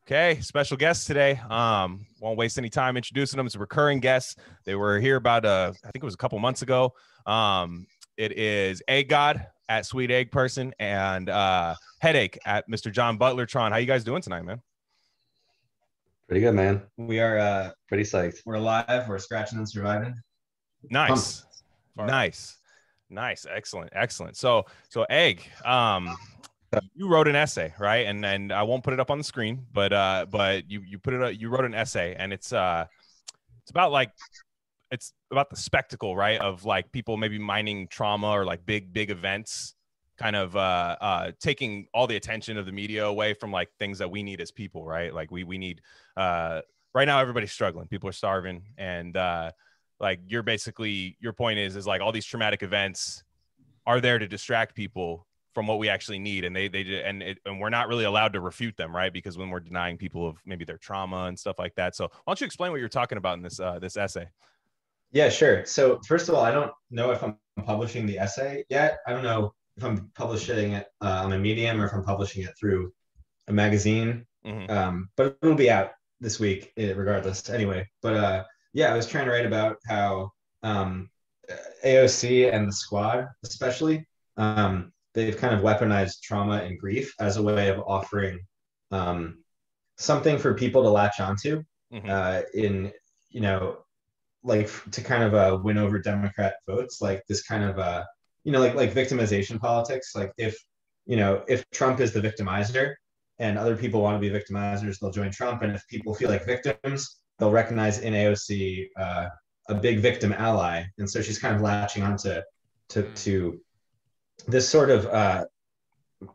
Okay, special guest today. Won't waste any time introducing them. It's a recurring guest. They were here about I think it was a couple months ago. It is Egg God at Sweet Egg Person and Headache at Mr. John Butlertron. How you guys doing tonight, man? Pretty good, man. We are pretty psyched. We're alive. We're scratching and surviving. Nice. Nice. Nice. Excellent. So Egg, you wrote an essay, right? And I won't put it up on the screen, but you put it up, you wrote an essay, and it's about the spectacle, right, of like people maybe mining trauma or like big events, kind of taking all the attention of the media away from like things that we need as people, right? Like we need right now everybody's struggling, people are starving, and like your point is like all these traumatic events are there to distract people from what we actually need, and and we're not really allowed to refute them, right? Because when we're denying people of maybe their trauma and stuff like that. So why don't you explain what you're talking about in this essay? Yeah, sure. So first of all, I don't know if I'm publishing the essay yet. I don't know if I'm publishing it on a medium or if I'm publishing it through a magazine. But it'll be out this week regardless anyway. But yeah, I was trying to write about how AOC and the squad especially, they've kind of weaponized trauma and grief as a way of offering something for people to latch onto in, like to kind of win over Democrat votes, like this kind of like victimization politics. Like if Trump is the victimizer and other people want to be victimizers, they'll join Trump. And if people feel like victims, they'll recognize in AOC a big victim ally. And so she's kind of latching onto to this sort of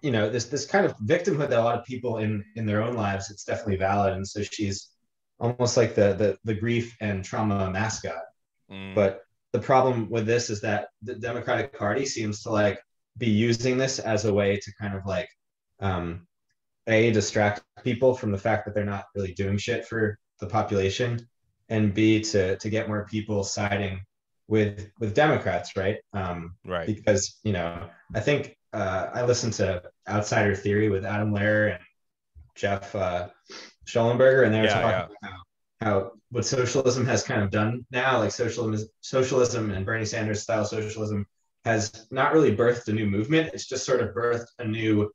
this kind of victimhood that a lot of people in their own lives, it's definitely valid. And so she's almost like the grief and trauma mascot. But the problem with this is that the Democratic Party seems to like be using this as a way to kind of like distract people from the fact that they're not really doing shit for the population, and B, to get more people siding with Democrats, right? Right. Because I think I listened to Outsider Theory with Adam Lehrer and Jeff Schollenberger, and they were talking about how what socialism has kind of done now, like socialism and Bernie Sanders style socialism, has not really birthed a new movement. It's just sort of birthed a new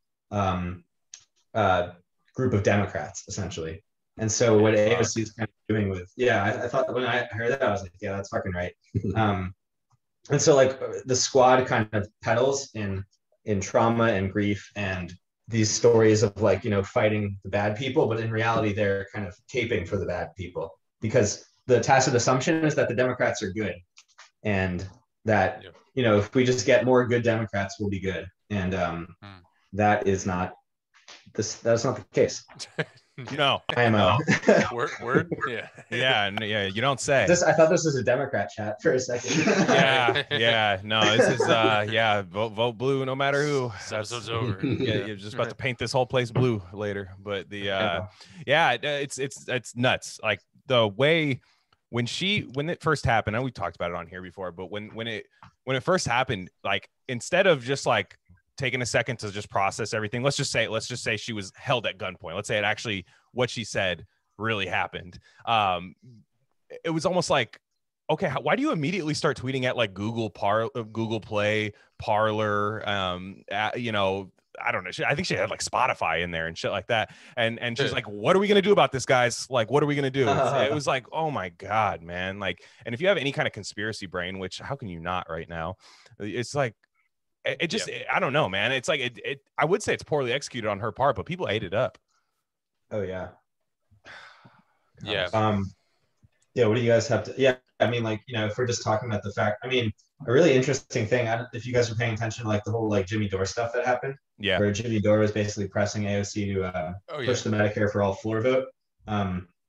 group of Democrats, essentially. And so what AOC is kind of doing with, I thought when I heard that, I was like, yeah, that's fucking right. And so like the squad kind of peddles in trauma and grief and these stories of like, fighting the bad people, but in reality, they're kind of caping for the bad people, because the tacit assumption is that the Democrats are good, and that, if we just get more good Democrats, we'll be good. And that's not the case. No, I am a word. Yeah. You don't say. I thought this was a Democrat chat for a second. yeah. No, this is vote blue no matter who. Episode's over. Yeah, you're just about to paint this whole place blue later. But it's nuts. Like the way when it first happened, and we talked about it on here before, but when it first happened, like instead of just like taking a second to just process everything, let's just say she was held at gunpoint. Let's say it actually, what she said really happened. It was almost like, okay, why do you immediately start tweeting at like Google Play, Parler, I don't know. I think she had like Spotify in there and shit like that. And she's like, what are we going to do about this, guys? Like, what are we going to do? It was like, oh my God, man. Like, and if you have any kind of conspiracy brain, which how can you not right now? It's like, I don't know, man. It's like, I would say it's poorly executed on her part, but people ate it up. Oh yeah. Yeah. What do you guys have to, I mean, like, if we're just talking about the fact, I mean, a really interesting thing, if you guys are paying attention, like the whole like Jimmy Dore stuff that happened, where Jimmy Dore was basically pressing AOC to push the Medicare for all floor vote.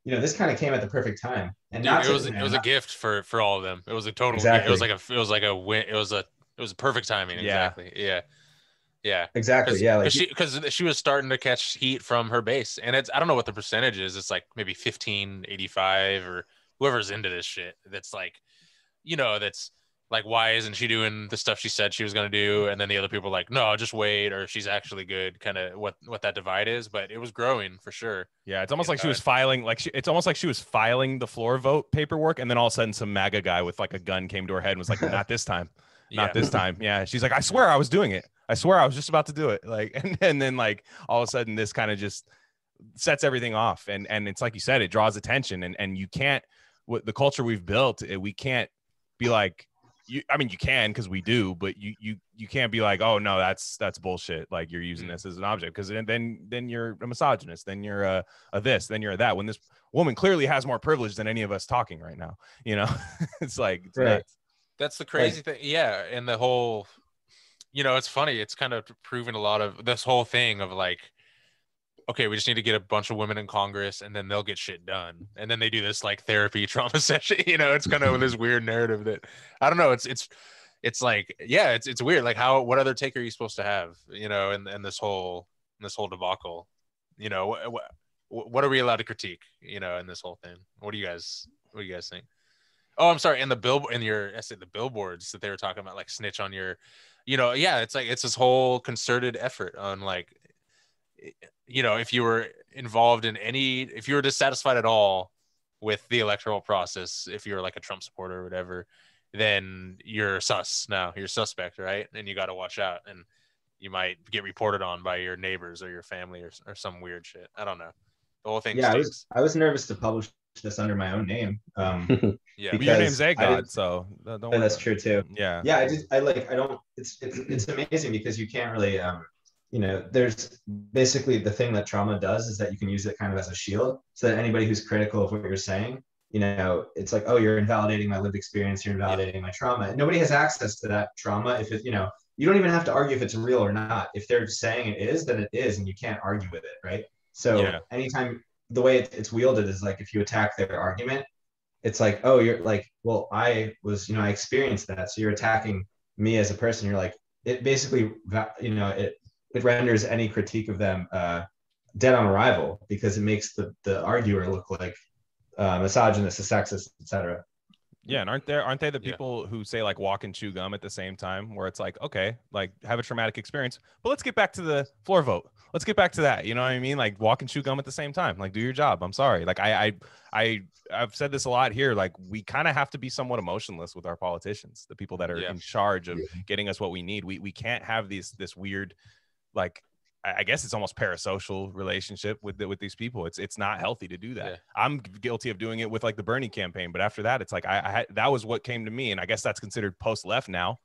This kind of came at the perfect time, and dude, it was a gift for all of them. It was a total. Exactly. It was like a win. It was perfect timing. Exactly. Yeah. Exactly. Because she was starting to catch heat from her base, and I don't know what the percentage is. It's like maybe 15, 85, or whoever's into this shit. That's like, that's like, why isn't she doing the stuff she said she was going to do? And then the other people were like, no, just wait, or she's actually good, kind of what that divide is. But it was growing for sure. Yeah, it's almost like she was filing, it's almost like she was filing the floor vote paperwork, and then all of a sudden some MAGA guy with like a gun came to her head and was like, not this time. Not this time. Yeah. She's like, I swear I was doing it. I swear I was just about to do it. Like, and then like all of a sudden this kind of just sets everything off. And it's like you said, it draws attention, and you can't, what the culture we've built, we can't be like, you can, because we do, but you can't be like, oh no, that's bullshit. Like, you're using this as an object, because then you're a misogynist, then you're a this, then you're a that, when this woman clearly has more privilege than any of us talking right now, it's like, it's right. nuts. That's the crazy thing. Yeah. And the whole, it's funny. It's kind of proven a lot of this whole thing of like, okay, we just need to get a bunch of women in Congress and then they'll get shit done. And then they do this like therapy trauma session. It's kind of this weird narrative that, I don't know. It's like, yeah, it's weird. Like, what other take are you supposed to have, in this whole debacle, what are we allowed to critique, in this whole thing? What do you guys think? Oh, I'm sorry. And the billboards that they were talking about, like snitch on your, yeah, it's like, it's this whole concerted effort on like, if you were involved in if you were dissatisfied at all with the electoral process, if you're like a Trump supporter or whatever, then you're you're suspect, right? And you got to watch out, and you might get reported on by your neighbors or your family or some weird shit. I don't know. The whole thing. Yeah, I was nervous to publish this under my own name. Yeah, but your name's Eggod, so don't worry. That's true too. Yeah. I don't. It's amazing because you can't really there's basically the thing that trauma does is that you can use it kind of as a shield, so that anybody who's critical of what you're saying, it's like, oh, you're invalidating my lived experience, you're invalidating my trauma. And nobody has access to that trauma. If it, you don't even have to argue if it's real or not. If they're saying it is, then it is, and you can't argue with it, right? So anytime the way it's wielded is like, if you attack their argument, it's like, oh, you're like, well, I experienced that, so you're attacking me as a person. You're like, it basically, it renders any critique of them dead on arrival, because it makes the arguer look like misogynist, a sexist, etc. Yeah, and aren't they the people who say like walk and chew gum at the same time, where it's like, okay, like have a traumatic experience, but let's get back to the floor vote. Let's get back to that. You know what I mean? Like, walk and chew gum at the same time. Like, do your job. I'm sorry. Like, I've said this a lot here. Like, we kind of have to be somewhat emotionless with our politicians, the people that are in charge of getting us what we need. We can't have this weird, like, I guess it's almost parasocial relationship with these people. It's not healthy to do that. Yeah. I'm guilty of doing it with like the Bernie campaign, but after that, it's like I had, that was what came to me, and I guess that's considered post-left now.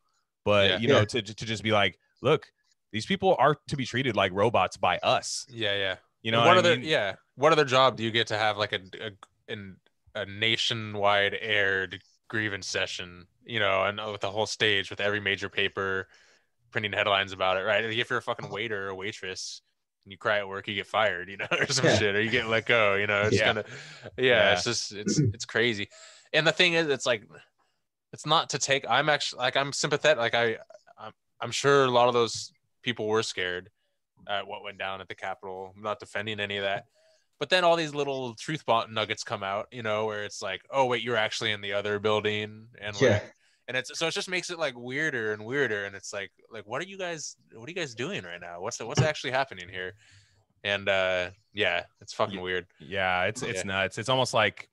But to just be like, look, these people are to be treated like robots by us. Yeah. What other job do you get to have, like a nationwide aired grievance session, and with the whole stage with every major paper printing headlines about it, right? If you're a fucking waiter or a waitress and you cry at work, you get fired, or some shit, or you get let go, it's kind of, it's just, it's crazy. And the thing is, it's like, it's not to take, I'm actually like, I'm sympathetic. Like I'm sure a lot of those people were scared at what went down at the Capitol. I'm not defending any of that. But then all these little truth bomb nuggets come out, where it's like, oh wait, you're actually in the other building, and and it just makes it like weirder and weirder, and it's like what are you guys doing right now? What's actually happening here? And it's fucking weird. Yeah, it's nuts. It's almost like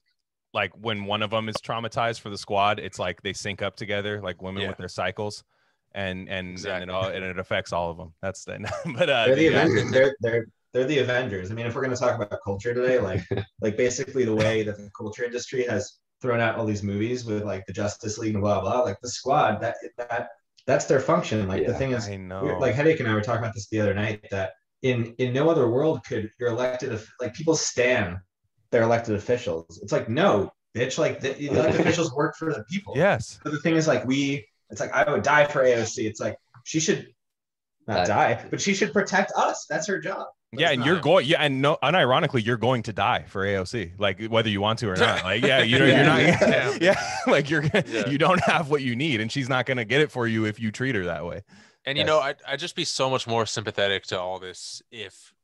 when one of them is traumatized for the squad, it's like they sync up together, like women with their cycles, and it affects all of them. That's the but they're the Avengers. They're the Avengers. I mean, if we're going to talk about culture today, like basically the way that the culture industry has thrown out all these movies with like the Justice League and blah blah, like the squad, that's their function. Like the thing is, like Headache and I were talking about this the other night, that in no other world could your elected, like, people stand their elected officials. It's like, no, bitch, like the elected officials work for the people. Yes. But the thing is, like, it's like, I would die for AOC. It's like, she should not die, but she should protect us. That's her job. Yeah, and you're going, and unironically, you're going to die for AOC, like whether you want to or not. Like, you're not, like you don't have what you need, and she's not going to get it for you if you treat her that way. And I'd just be so much more sympathetic to all this if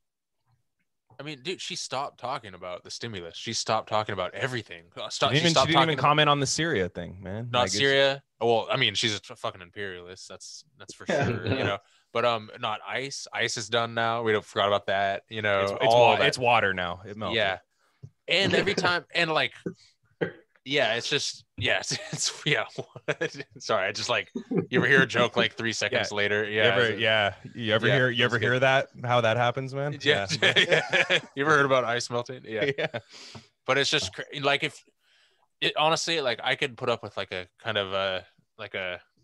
I mean, dude, she stopped talking about the stimulus. She stopped talking about everything. She didn't even comment on the Syria thing, man. Not Syria. Well, I mean, she's a fucking imperialist. That's for sure. You know, but not ICE. ICE is done now. We don't forgot about that. You know, it's water now. It melted. Yeah, and every time and like, yeah, it's just it's yeah. Sorry, I just like you ever hear a joke like 3 seconds later? Yeah, you ever hear that? How that happens, man? Yeah. You ever heard about ice melting? Yeah. But it's just like if it honestly, like I could put up with like a kind of a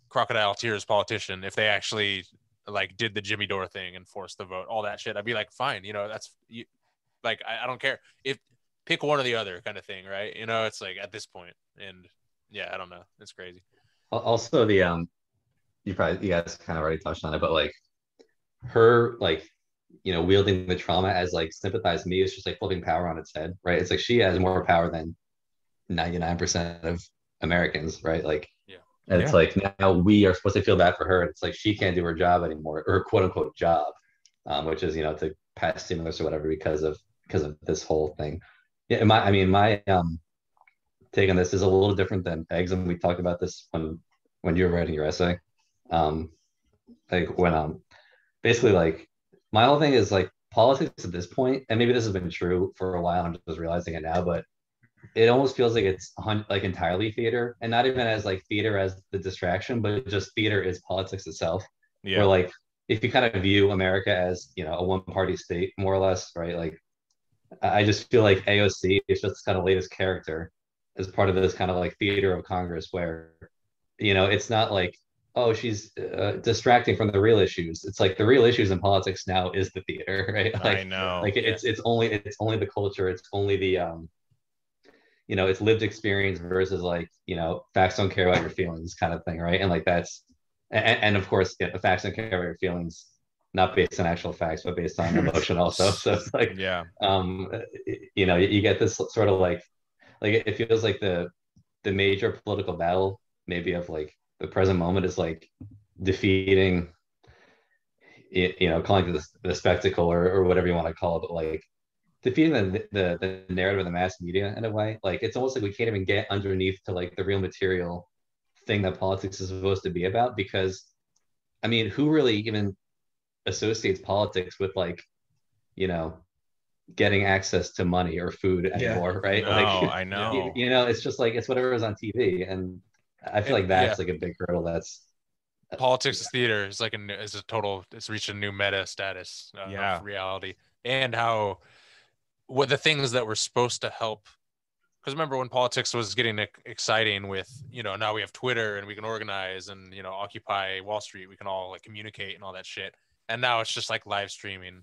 crocodile tears politician if they actually like did the Jimmy Dore thing and forced the vote, all that shit. I'd be like, fine, you know, that's you. Like I don't care if pick one or the other kind of thing, right? You know, it's like at this point, and yeah, I don't know, it's crazy. Also, the you guys kind of already touched on it, but like her like wielding the trauma as like sympathize me is just like flipping power on its head, right? It's like she has more power than 99% of Americans, right? Like, and it's like now we are supposed to feel bad for her. It's like she can't do her job anymore, or quote unquote job, which is to pass stimulus or whatever because of this whole thing. Yeah, my take on this is a little different than Eggs, and we talked about this when you were writing your essay. Like when basically like my whole thing is like politics at this point, and maybe this has been true for a while. I'm just realizing it now, but it almost feels like it's like entirely theater, and not even as like theater as the distraction, but just theater is politics itself. Yeah. Where like if you kind of view America as a one-party state, more or less, right? Like I just feel like AOC is just kind of latest character as part of this kind of like theater of Congress, where it's not like, oh, she's distracting from the real issues. It's like the real issues in politics now is the theater, right? Like, I know. Like it's only the culture. It's only the it's lived experience versus like facts don't care about your feelings kind of thing, right? And like that's and of course the facts don't care about your feelings, not based on actual facts, but based on emotion also. So it's like you get this sort of like it feels like the major political battle maybe of like the present moment is like defeating calling it the spectacle or whatever you want to call it, but like defeating the narrative of the mass media in a way. Like it's almost like we can't even get underneath to like the real material thing that politics is supposed to be about, because I mean, who really even associates politics with like getting access to money or food anymore, right? I know. It's just like it's whatever is on TV, and I feel like that's like a big hurdle. That's politics is theater. It's like it's reached a new meta status of reality, and how what the things that were supposed to help. Because remember when politics was getting exciting with now we have Twitter and we can organize and Occupy Wall Street, we can all like communicate and all that shit, and now it's just like live streaming,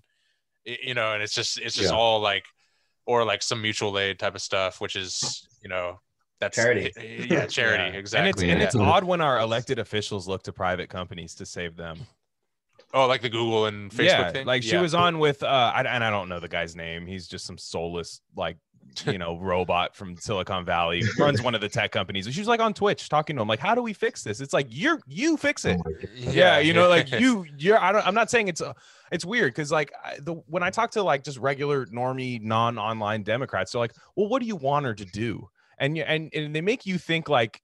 and it's just all like, or like some mutual aid type of stuff, which is that's charity. Charity. Exactly. And it's odd when our elected officials look to private companies to save them. Oh, like the Google and Facebook thing. Like she was on with I don't know the guy's name. He's just some soulless like robot from Silicon Valley, runs one of the tech companies. And she was like on Twitch talking to him like, how do we fix this? It's like you fix it. Like I'm not saying it's weird because like when I talk to like just regular normie non-online Democrats, they're like, well, what do you want her to do? And they make you think like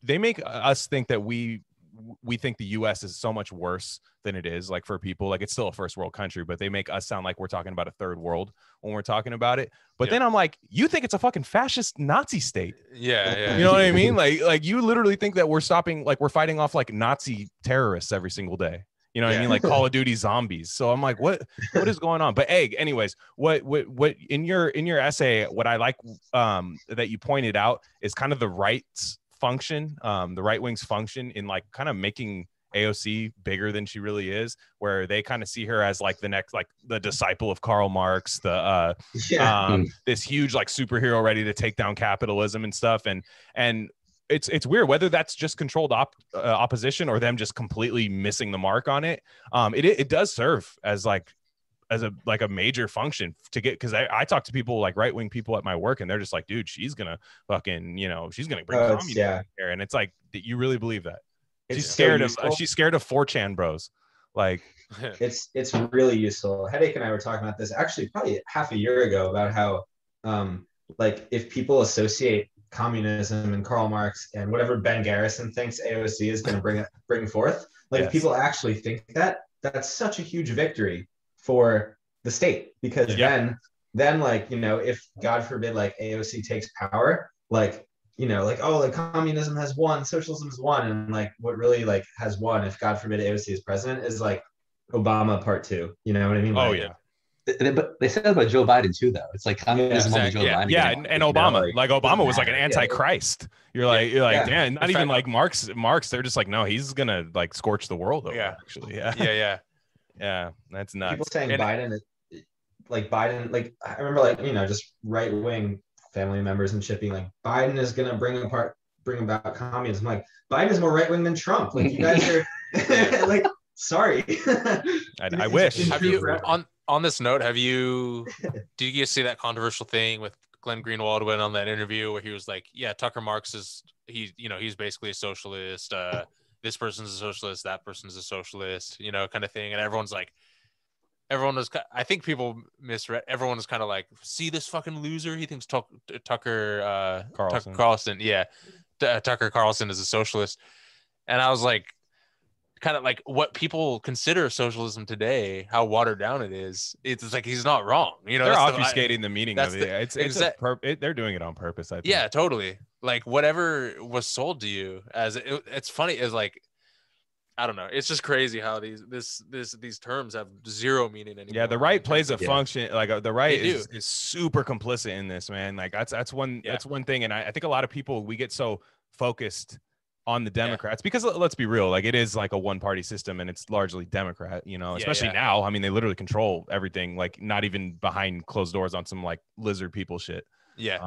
they make us think that we think the US is so much worse than it is. Like for people, like it's still a first world country, but they make us sound like we're talking about a third world when we're talking about it. But then I'm like, you think it's a fucking fascist Nazi state. Yeah. You know what I mean? Like you literally think that we're fighting off like Nazi terrorists every single day. You know what I mean? Like Call of Duty zombies. So I'm like, what is going on? But Egg, anyways, what in your essay, what I like that you pointed out is kind of the right's function, the right wing's function in like kind of making AOC bigger than she really is, where they kind of see her as like the next, like the disciple of Karl Marx, this huge like superhero ready to take down capitalism and stuff. And it's weird whether that's just controlled opposition or them just completely missing the mark on it. It does serve as a major function to get, because I talk to people like right wing people at my work and they're just like, dude, she's gonna fucking she's gonna bring communism here, and it's like, you really believe that? She's scared of 4chan bros. Like, it's really useful. Headache and I were talking about this actually probably half a year ago about how like if people associate communism and Karl Marx and whatever Ben Garrison thinks AOC is going to bring forth, like if people actually think that, that's such a huge victory for the state, because then like, you know, if God forbid like AOC takes power, like, you know, like, oh, like communism has won, socialism has won, and like what really like has won, if God forbid AOC is president, is like Obama part 2. You know what I mean? Oh, like, yeah. But they said that about Joe Biden too, though. It's like communism on Joe Biden. Yeah, and Obama, you know, like Obama was like an anti-Christ. You're like, damn, not even like Marx. They're just like, no, he's gonna like scorch the world over. Actually, yeah. That's nuts. People saying Biden, Biden, like I remember, like, you know, just right wing family members and shit being like, Biden is gonna bring about communism. Like, Biden is more right wing than Trump. Like, you guys are like, sorry. I wish. Have you on this note? Did you guys see that controversial thing with Glenn Greenwald went on that interview where he was like, yeah, Tucker Marx is he's basically a socialist. This person's a socialist, that person's a socialist, you know, kind of thing. And I think people misread. Everyone was kind of like, see this fucking loser. He thinks Tucker Carlson. Yeah. Tucker Carlson is a socialist. And I was like, kind of like what people consider socialism today, how watered down it is. It's like, he's not wrong. You know, they're obfuscating the meaning of it. They're doing it on purpose, I think. Yeah, totally. Like whatever was sold to you as it's funny is like, I don't know. It's just crazy how these terms have zero meaning anymore. Yeah, the right plays a function. Like the right is super complicit in this, man. Like that's one thing. And I think a lot of people, we get so focused on the Democrats because let's be real, like it is like a one-party system and it's largely Democrat, you know, especially now. I mean, they literally control everything, like not even behind closed doors on some like lizard people shit. Yeah.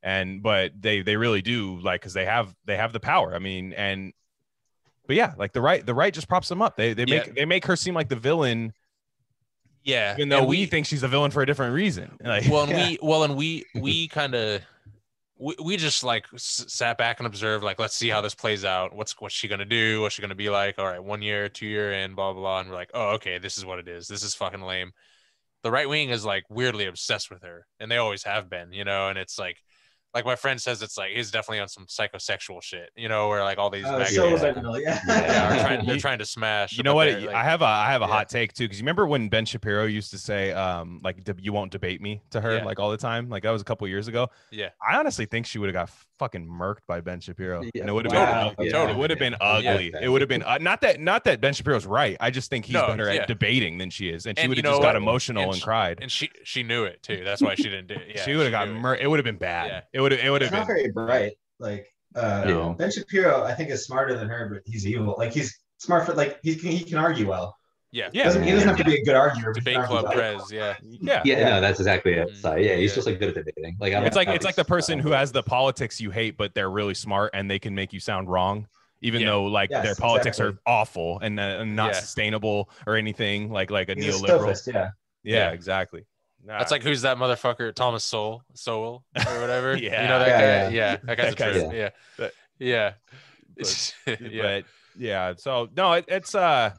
But they really do, like, because they have the power. I mean, but yeah, like the right just props them up. They make her seem like the villain. Yeah. Even though we think she's a villain for a different reason. Like, we kind of we just like sat back and observed, like, let's see how this plays out. What's she gonna do? What's she gonna be like? All right, 1 year, 2 year in, blah blah blah. And we're like, oh, okay, this is what it is. This is fucking lame. The right wing is like weirdly obsessed with her, and they always have been, you know. And it's like my friend says, it's like he's definitely on some psychosexual shit, you know, where like all these they're trying to smash. You know what? I have a hot take too, because you remember when Ben Shapiro used to say, like, you won't debate me to her, like all the time. Like that was a couple years ago. Yeah, I honestly think she would have got fucking murked by Ben Shapiro, and it would have been totally. It would have been ugly. It would have been not that Ben Shapiro's right. I just think he's better at debating than she is, and she would have just got emotional and cried. And she knew it too. That's why she didn't do it. Yeah, she would have got murked. It would have been bad. Yeah. It would have been very bright. Like Ben Shapiro, I think, is smarter than her, but he's evil. Like he's smart for like he can argue well. Yeah. He doesn't have to be a good arguer. Debate club prez. Yeah. No, that's exactly it. So yeah, he's just like good at debating. Like it's like the person who has the politics you hate, but they're really smart and they can make you sound wrong, even though like their politics are awful and not sustainable or anything. Like a neoliberal. Sophist, yeah, exactly. That's like, who's that motherfucker? Thomas Sowell or whatever. Yeah, you know that guy. Yeah, that guy's a trip. Yeah. But yeah. So no, it's no,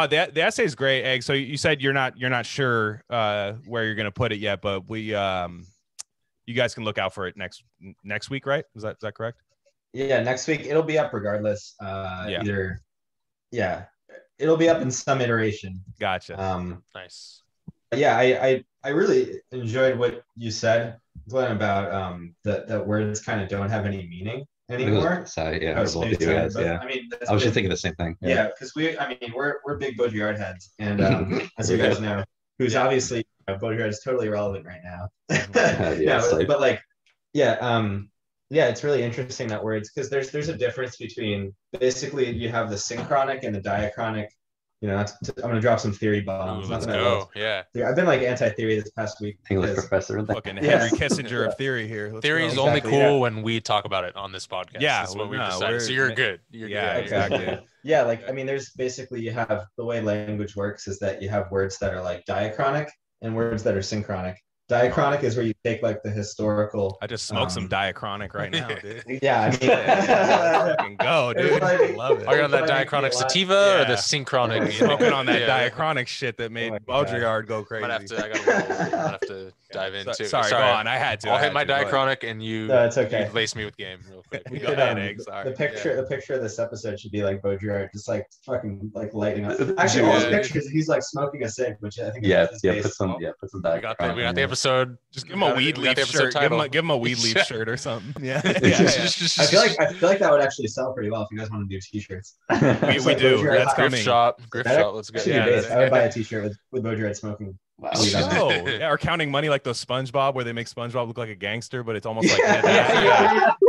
the essay is great, Egg. So you said you're not sure where you're gonna put it yet, but we you guys can look out for it next week, right? Is that correct? Yeah, next week it'll be up regardless. It'll be up in some iteration. Gotcha. Nice. Yeah, I really enjoyed what you said, Glenn, about that words kind of don't have any meaning anymore. I mean, I was just thinking the same thing. Yeah, because we're big Baudrillard heads, and as you guys know, who's obviously Baudrillard is totally irrelevant right now. It's really interesting that words, because there's a difference between, basically you have the synchronic and the diachronic. You know, I'm gonna drop some theory bombs. Let's go. Yeah, I've been like anti-theory this past week. English professor. Fucking Henry Kissinger of theory here. Theory is only cool when we talk about it on this podcast. Yeah, that's what we've decided. So you're good. Exactly. Yeah, like I mean, there's basically, you have the way language works is that you have words that are like diachronic and words that are synchronic. Diachronic is where you take like the historical. I just smoked some DiaCHRONIC right now, dude. Yeah, I mean, Yeah, fucking go, dude. I love it. Are you on that DiaCHRONIC sativa or the Yeah. synchronic? Smoking on that Yeah. DiaCHRONIc shit that made Oh my God. Baudrillard go crazy. I gotta have to dive into. Sorry, go on. I had to. I'll hit my DiaCHRONIc and you. No, it's okay. You lace me with game real quick. We Go could, ahead, Egg, sorry. the picture of this episode should be like Baudrillard just like fucking like lighting up. Actually, all his pictures, he's like smoking a cig, which I think is put some We got the episode. Just give him a weed leaf shirt. Give him a weed leaf shirt or something. Yeah. I feel like that would actually sell pretty well if you guys want to do t-shirts. We do. That's coming. Grift shop. Let's go. Yeah, I would buy a t-shirt with Baudrillard smoking. Wow. Oh, yeah, or counting money like those SpongeBob where they make SpongeBob look like a gangster, but it's almost like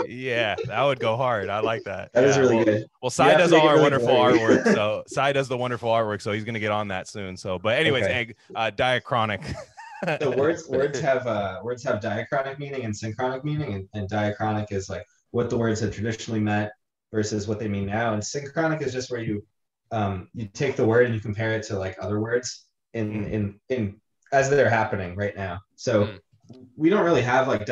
yeah, that would go hard. I like that. That is really good. Well, Sai does all our wonderful artwork, so Sai does the wonderful artwork, so he's gonna get on that soon. So, but anyways, Okay. Egg, Diachronic. So words have diachronic meaning and synchronic meaning, and diachronic is like what the words have traditionally meant versus what they mean now, and synchronic is just where you take the word and you compare it to like other words in as they're happening right now. So we don't really have like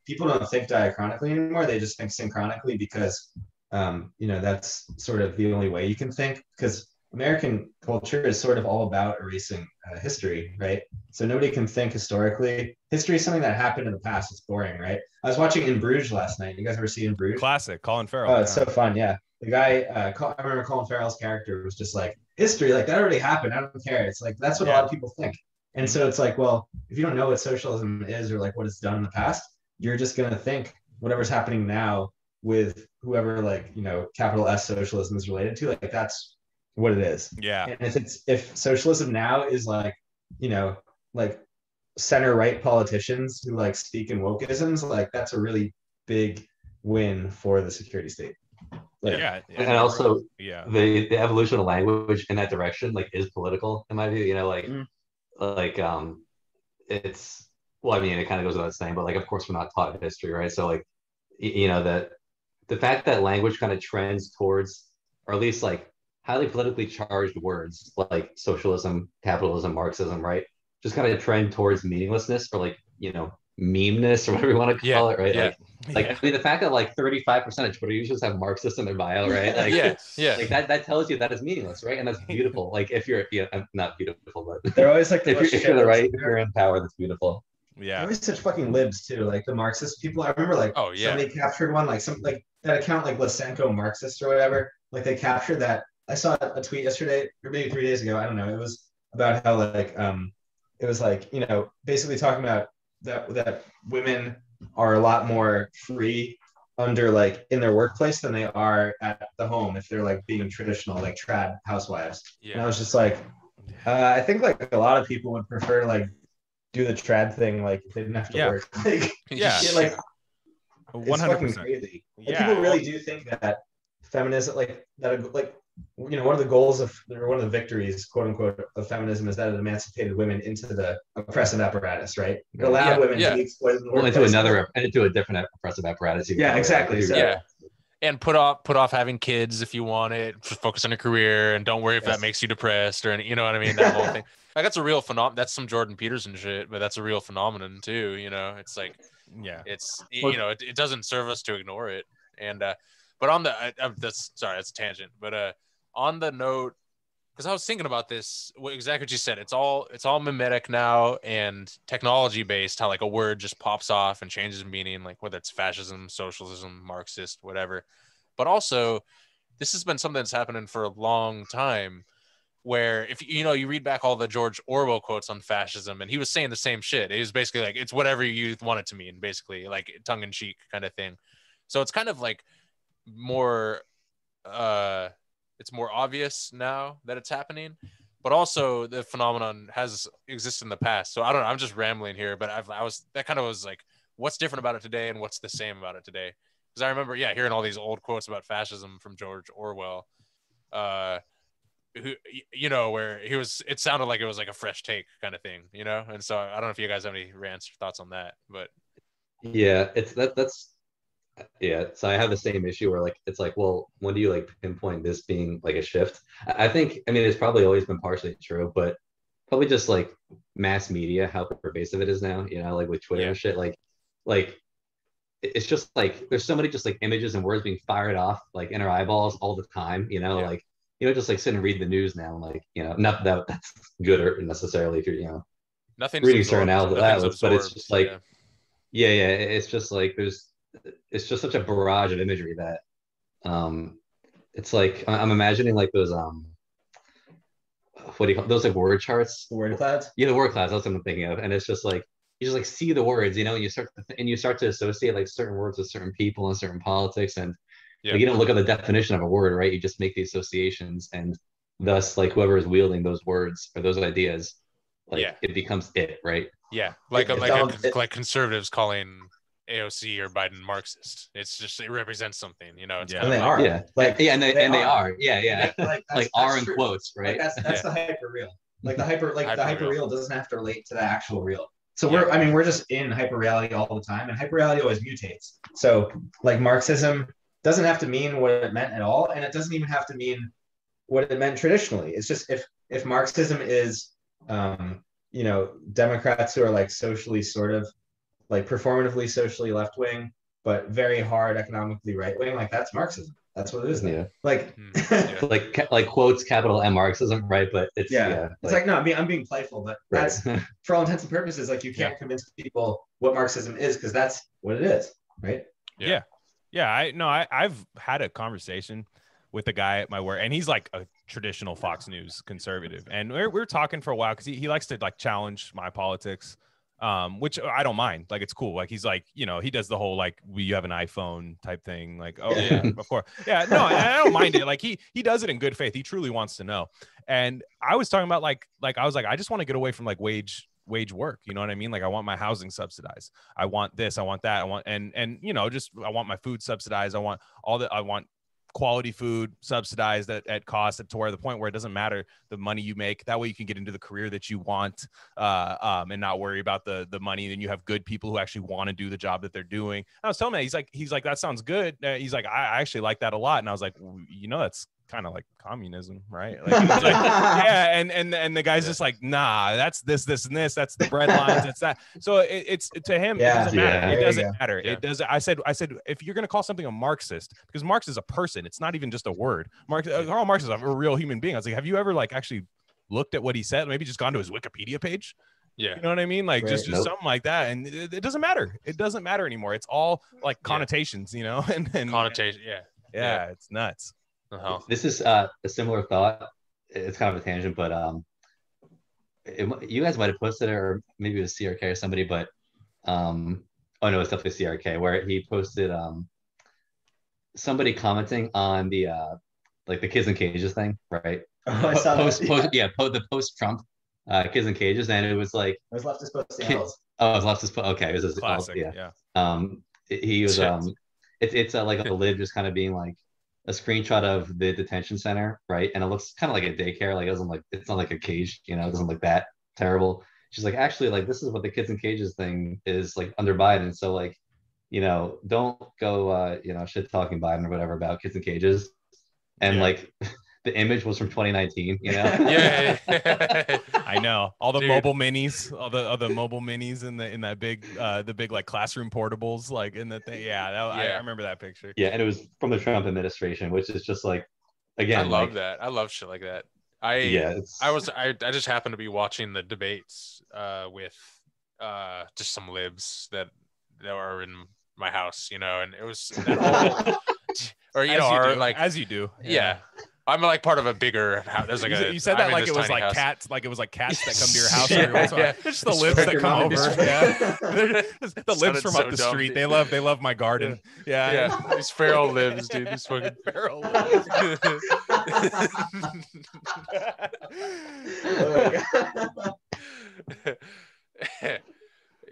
people don't think diachronically anymore. They just think synchronically because that's sort of the only way you can think, because American culture is sort of all about erasing history, right? So nobody can think historically. History is something that happened in the past. It's boring, right? I was watching In Bruges last night. You guys ever see In Bruges? Classic, Colin Farrell. Oh, it's so fun, yeah. The guy, I remember Colin Farrell's character was just like, history, like that already happened. I don't care. It's like, that's what a lot of people think. And so it's like, well, if you don't know what socialism is or like what it's done in the past, you're just going to think whatever's happening now with whoever like, capital S socialism is related to, like that's what it is. Yeah. And if socialism now is like, like center right politicians who like speak in wokeisms, like that's a really big win for the security state. Like, and also the evolution of language in that direction like is political in my view. It's, well, I mean, it kind of goes without saying, but like of course we're not taught history, right? So like that the fact that language kind of trends towards, or at least like highly politically charged words like socialism, capitalism, Marxism, right, just kind of trend towards meaninglessness or like memeness or whatever you want to call it, right? I mean, the fact that like 35% of Twitter users have Marxist in their bio, right? Like, like that tells you that is meaningless, right? And that's beautiful. Like if you're, not beautiful, but they're always like, if you're the right, if you're in power, that's beautiful. Yeah, they're always such fucking libs too. Like the Marxist people, I remember like somebody captured one, like some like that account like Lysenko Marxist or whatever. Like they captured that. I saw a tweet yesterday or maybe 3 days ago. I don't know. It was about how like it was like basically talking about that women are a lot more free under like in their workplace than they are at the home if they're like being traditional like trad housewives. And I was just like, I think like a lot of people would prefer to like do the trad thing like if they didn't have to work. Like, like 100% crazy. And people really do think that feminism like that like one of the goals of, or one of the victories, quote unquote, of feminism is that it emancipated women into the oppressive apparatus, right? It allowed women to be exploited in the workplace. into a different oppressive apparatus. Yeah, exactly. So, and put off having kids if you want it. Just focus on your career and don't worry if that makes you depressed or you know what I mean. That whole thing. Like that's a real phenomenon. That's some Jordan Peterson shit, but that's a real phenomenon too. It's like, it's it doesn't serve us to ignore it. And but on the that's a tangent. But on the note, because I was thinking about this, exactly what you said. It's all mimetic now and technology based. How like a word just pops off and changes meaning, like whether it's fascism, socialism, Marxist, whatever. But also, this has been something that's happening for a long time. Where if you read back all the George Orwell quotes on fascism, and he was saying the same shit. He was basically like, it's whatever you want it to mean, basically like tongue in cheek kind of thing. So it's kind of like more, it's more obvious now that it's happening, but also the phenomenon has existed in the past. So I don't know. I'm just rambling here, but that kind of was like, what's different about it today and what's the same about it today? Because I remember, hearing all these old quotes about fascism from George Orwell. Who where it sounded like it was like a fresh take kind of thing, and so I don't know if you guys have any rants or thoughts on that, but so I have the same issue where like it's like, well, when do you like pinpoint this being like a shift? I think, I mean, it's probably always been partially true, but probably just like mass media, how pervasive it is now, you know, like with Twitter and shit. Like it's just like there's so many just like images and words being fired off like in our eyeballs all the time, you know, like you know, just like sit and read the news now, like, you know, not that that's good or necessarily if you're, you know, Nothing's reading absorbed. certain outlets, but it's just like, yeah. it's just like it's just such a barrage of imagery that it's like I'm imagining like those what do you call those like word charts? Word clouds? Yeah, the word clouds. That's what I'm thinking of. And it's just like you just like see the words, you know, and you start to associate like certain words with certain people and certain politics, and like, you don't look at the definition of a word, right? You just make the associations, and thus like whoever is wielding those words or those ideas, like it becomes it, right? Yeah, like conservatives calling AOC or Biden Marxist. It's just it represents something, you know. It's kind of they like, are. Yeah, like and they are. Yeah. Like are in quotes, right? Like that's the hyper real. Like the hyper real doesn't have to relate to the actual real. So we're just in hyper reality all the time, and hyper reality always mutates. So like Marxism doesn't have to mean what it meant at all, and it doesn't even have to mean what it meant traditionally. It's just if Marxism is you know, Democrats who are like socially sort of like performatively socially left wing, but very hard economically right wing, like that's Marxism. That's what it is now. Yeah. Like like quotes capital M Marxism, right? But it's it's like no, I'm being playful, but that's for all intents and purposes, like you can't convince people what Marxism is because that's what it is, right? I've had a conversation with a guy at my work, and he's like a traditional Fox News conservative, and we're talking for a while because he likes to like challenge my politics, which I don't mind. Like it's cool. Like he's like, you know, he does the whole like you have an iPhone type thing, like oh yeah of course, yeah, no, I don't mind it. Like he does it in good faith. He truly wants to know. And I was talking about like I was like, I just want to get away from like wage work, you know what I mean? Like I want my housing subsidized, I want this, I want that, I want and you know, just I want my food subsidized, I want all that, I want quality food subsidized at cost to where the point where it doesn't matter the money you make. That way you can get into the career that you want and not worry about the money. Then you have good people who actually want to do the job that they're doing. And I was telling him, he's like that sounds good. He's like I actually like that a lot. And I was like, well, you know, that's kind of like communism, right? Like, yeah, and the guy's just like, nah, that's this and this, that's the bread lines, it's that. So it's to him, it doesn't matter. It doesn't matter. It doesn't. I said, if you're gonna call something a Marxist, because Marx is a person, it's not even just a word. Karl Marx is a real human being. I was like, have you ever like actually looked at what he said? Maybe just gone to his Wikipedia page. Yeah, you know what I mean? Like just something like that, and it doesn't matter. It doesn't matter anymore. It's all like connotations, you know, and connotation. Yeah, it's nuts. This is a similar thought. It's kind of a tangent, but you guys might have posted it, or maybe it was CRK or somebody, but oh no, it's definitely CRK, where he posted somebody commenting on the like the kids in cages thing, right? Oh, I saw the post-Trump kids in cages, and it was like it was leftist posting. Oh, it was leftist. Okay, it was classic. He was it's like a lid just kind of being like a screenshot of the detention center, right? And it looks kind of like a daycare, like it's not like a cage, you know, it doesn't look that terrible. She's like, actually, like this is what the kids in cages thing is like under Biden. So like, you know, don't go you know, shit talking Biden or whatever about kids in cages. And like the image was from 2019, you know? Yeah. I know. All the mobile minis, all the mobile minis in that big the big like classroom portables, like in the thing. I remember that picture. Yeah, and it was from the Trump administration, which is just like, again, I love that. I love shit like that. I just happened to be watching the debates with just some libs that are in my house, you know, and it was that whole, or you as you do. Yeah. I'm like part of a bigger house. There's like you said that like it was like house. Cats, like it was like cats that come to your house every once in a while. It's just the libs that come over. The libs from up the street. They love my garden. Yeah. These feral libs, dude. These fucking feral libs.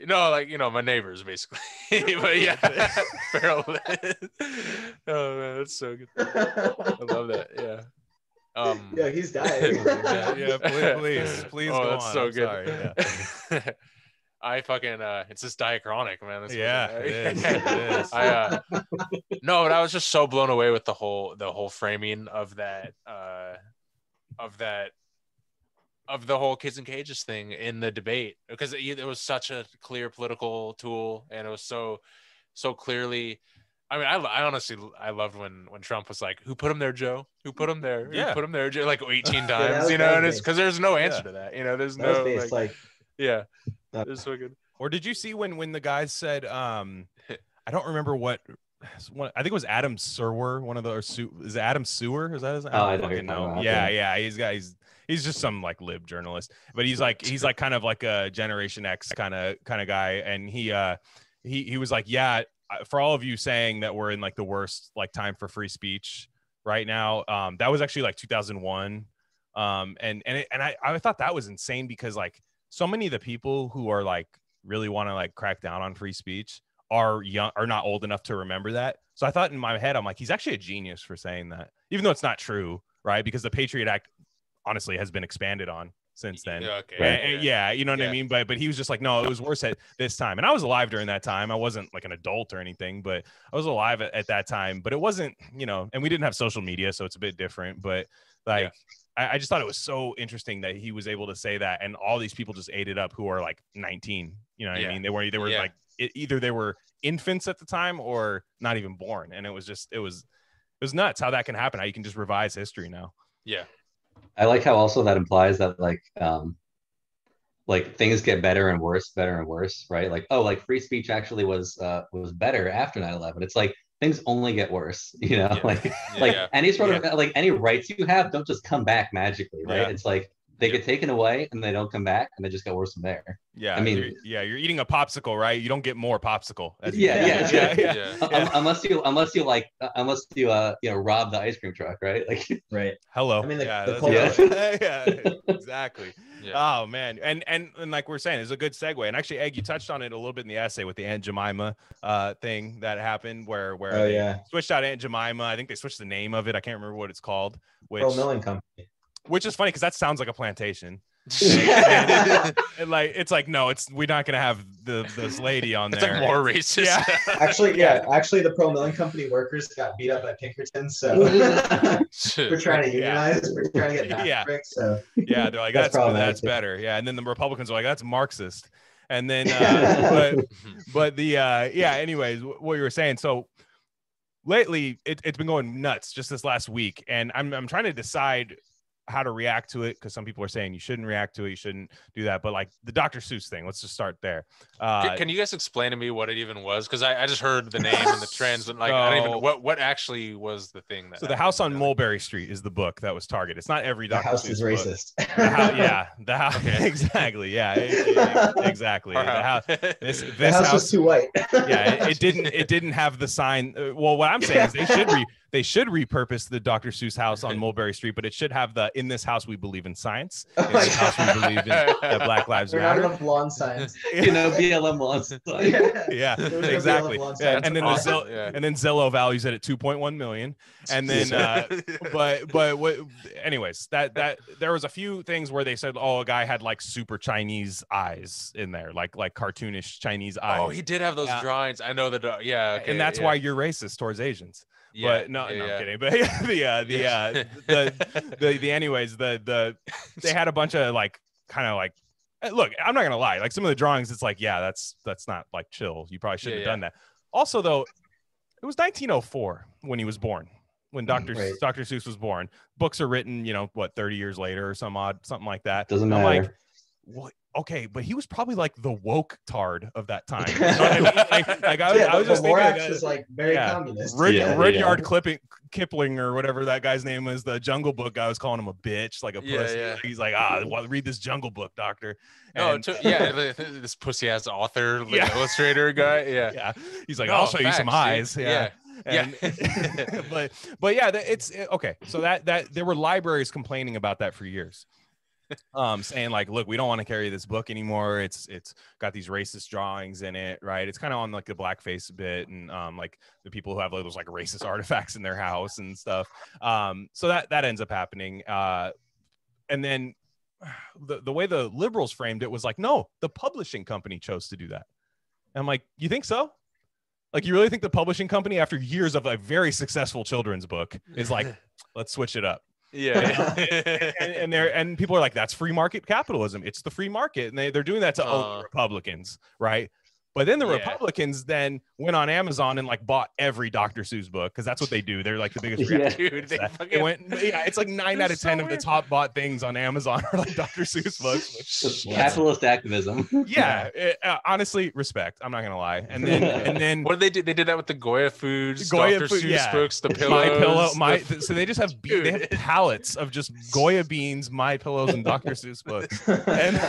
No, like, you know, my neighbors basically. But yeah, feral libs. Oh man, that's so good. I love that. Yeah. Yeah, he's dying. Please oh, go that's on. so I'm good. Sorry, yeah. I fucking it's just DiaCHRONIC, man. That's it is. No, but I was just so blown away with the whole framing of that of the whole kids in cages thing in the debate, because it was such a clear political tool, and it was so clearly. I mean, I honestly loved when Trump was like, "Who put him there, Joe? Who put him there? Yeah. Who put him there, Joe?" Like 18 that times, was- you that know, was and it's based- because there's no answer Yeah. to that, you know. There's That was no based like yeah, uh, it's so good. Or did you see when the guys said, I don't remember what, I think it was Adam Serwer, one of the, or is it Adam Sewer? Is that his? I know fucking you're talking about, Yeah, yeah. he's just some like lib journalist, but he's like kind of like a Generation X kind of guy, and he was like, yeah, for all of you saying that we're in like the worst like time for free speech right now, that was actually like 2001, and I thought that was insane, because like so many of the people who are like really want to like crack down on free speech are not old enough to remember that. So I thought in my head, I'm like, he's actually a genius for saying that, even though it's not true, right? Because the Patriot Act honestly has been expanded on since then. Yeah, okay. And you know what I mean? But he was just like, no, it was worse at this time. And I was alive during that time. I wasn't like an adult or anything, but I was alive at that time. But it wasn't, you know, and we didn't have social media, so it's a bit different. But like, I just thought it was so interesting that he was able to say that, and all these people just ate it up who are like 19. You know what I mean? They were like, either they were infants at the time or not even born. And it was nuts how that can happen, how you can just revise history now. Yeah. I like how also that implies that like things get better and worse, right? Like, oh, like free speech actually was better after 9/11. It's like things only get worse, you know. Any sort of like any rights you have don't just come back magically, right? It's like they get taken away and they don't come back, and they just get worse from there. Yeah, I mean, you're eating a popsicle, right? You don't get more popsicle. Unless you rob the ice cream truck, right? Like, right. Hello. I mean, exactly. Yeah. Oh man, and like we're saying, it's a good segue. And actually, Egg, you touched on it a little bit in the essay with the Aunt Jemima thing that happened, where they switched out Aunt Jemima. I think they switched the name of it. I can't remember what it's called. Pearl Milling Company. Which is funny because that sounds like a plantation. and like it's like, no, we're not gonna have this lady on there. It's like more racist. Actually the Pearl Milling Company workers got beat up at Pinkerton, so we're trying to unionize, we're trying to get back so they're like, that's better. Yeah, and then the Republicans are like, that's Marxist. And then but the anyways, what you were saying, so lately it's been going nuts just this last week, and I'm trying to decide how to react to it, because some people are saying you shouldn't react to it, you shouldn't do that, but like the Dr. Seuss thing, let's just start there. Can you guys explain to me what it even was? Because I just heard the name and the trends, and like I don't even what actually was the thing that. So the house on Mulberry Street is the book that was targeted. It's not every Dr. The house Seuss is racist. The house exactly. Exactly. The house was too white. It didn't have the sign. Well, what I'm saying is they should repurpose the Dr. Seuss house on Mulberry Street, but it should have the "In this house we believe in science. In this house we believe in that Black Lives Matter." Not enough lawn signs. BLM lawn signs. Yeah, exactly. And then awesome. And then Zillow values it at 2.1 million. And then but what? Anyways, that there was a few things where they said, oh, a guy had like super Chinese eyes in there, like cartoonish Chinese eyes. Oh, he did have those drawings. I know that. Yeah, okay, and that's why you're racist towards Asians. But I'm kidding. But anyways, they had a bunch of like kind of like, look, I'm not gonna lie, like some of the drawings, it's like, that's not like chill. You probably shouldn't have done that. Also, though, it was 1904 when he was born, when Dr. Seuss was born. Books are written, 30 years later or something like that. Doesn't matter. I'm like, what? Okay, but he was probably like the woke tard of that time. You know what I mean? I was just thinking that was like very communist. Rudyard Kipling or whatever that guy's name was, the Jungle Book guy was calling him a bitch, like a pussy. Yeah. He's like, read this Jungle Book, doctor. And, this pussy ass author, illustrator guy. Yeah. He's like, I'll show you some eyes. Yeah. And, but it's okay. So that there were libraries complaining about that for years. Saying like, look, we don't want to carry this book anymore. It's got these racist drawings in it, right? It's kind of on like the blackface bit, and like the people who have those like racist artifacts in their house and stuff. So that ends up happening. And then the way the liberals framed it was like, no, the publishing company chose to do that. And I'm like, you think so? Like, you really think the publishing company, after years of a very successful children's book, is like, let's switch it up? Yeah. and people are like, that's free market capitalism. It's the free market. And they're doing that to own the Republicans, right? But then the Republicans then went on Amazon and like bought every Dr. Seuss book, because that's what they do. They're like the biggest Dude, they went, it's like 9 out of 10 of the top bought things on Amazon are like Dr. Seuss books. Capitalist activism. Honestly, respect. I'm not gonna lie. And then what did they do? They did that with the Goya Foods, Dr. Seuss books, the pillows. So they just have they have pallets of just Goya beans, My Pillows, and Dr. Seuss books, and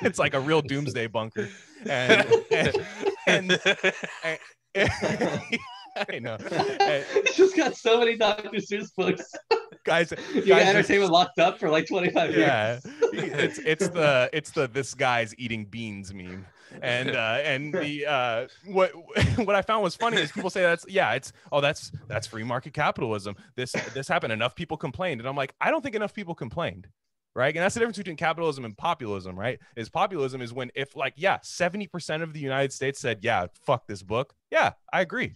it's like a real doomsday bunker. And I know. It's just got so many Dr. Seuss books. Guys, entertainment locked up for like 25 years. Yeah, it's the this guy's eating beans meme. And the what I found was funny is people say that's free market capitalism. This happened. Enough people complained, and I'm like, I don't think enough people complained. Right. And that's the difference between capitalism and populism, right? Is populism is when if 70% of the United States said, yeah, fuck this book. Yeah, I agree.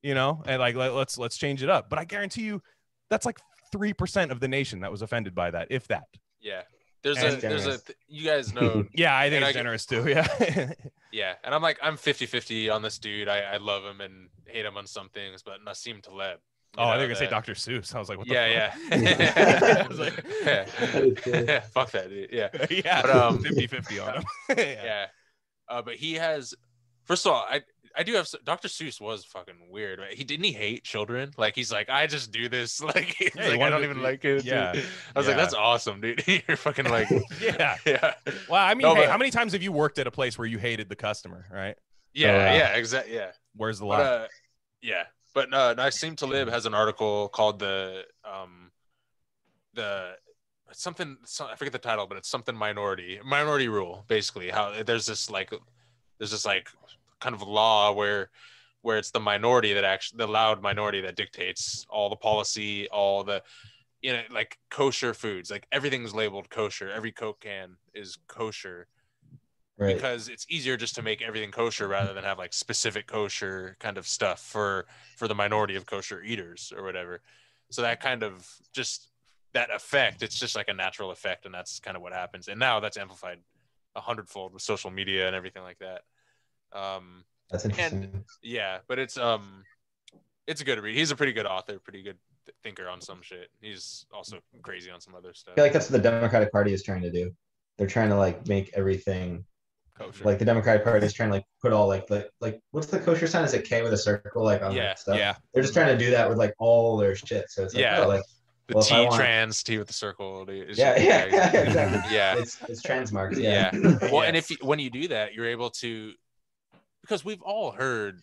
And like, let's change it up. But I guarantee you that's like 3% of the nation that was offended by that, if that. Yeah. You guys know. Yeah, I think it's generous too. Yeah. Yeah. And I'm 50-50 on this dude. I love him and hate him on some things, but Nassim Taleb. I think I say Dr. Seuss. I was like, what the fuck? Yeah. I was like, fuck that dude. Yeah. Yeah. But 50-50 on him. Yeah. But he has, first of all, I do have, Dr. Seuss was fucking weird. Right? Didn't he hate children? Like, he's like, I just do this. Like, I don't even like it. Yeah. Dude. I was like, that's awesome, dude. You're fucking like, yeah. Well, I mean, how many times have you worked at a place where you hated the customer, right? Yeah. Exactly. Yeah. Where's the line? Yeah. But Nassim Taleb has an article called something, I forget the title, but it's something minority rule, basically. How there's this kind of law where it's the minority that actually, the loud minority that dictates all the policy, all the like kosher foods, like everything's labeled kosher. Every Coke can is kosher. Right. Because it's easier just to make everything kosher rather than have like specific kosher kind of stuff for the minority of kosher eaters or whatever. So that kind of just that effect, it's just like a natural effect, and that's kind of what happens. And now that's amplified 100-fold with social media and everything like that. That's interesting. And, yeah, but it's a good read. He's a pretty good author, pretty good thinker on some shit. He's also crazy on some other stuff. I feel like that's what the Democratic Party is trying to do. They're trying to make everything kosher. Like the Democratic Party is trying to put all like what's the kosher sign? Is it K with a circle on that stuff? Yeah. They're just trying to do that with all their shit. So it's the T trans T with the circle. Exactly. Yeah. It's trans marks. Yeah. Well, and when you do that, you're able to, because we've all heard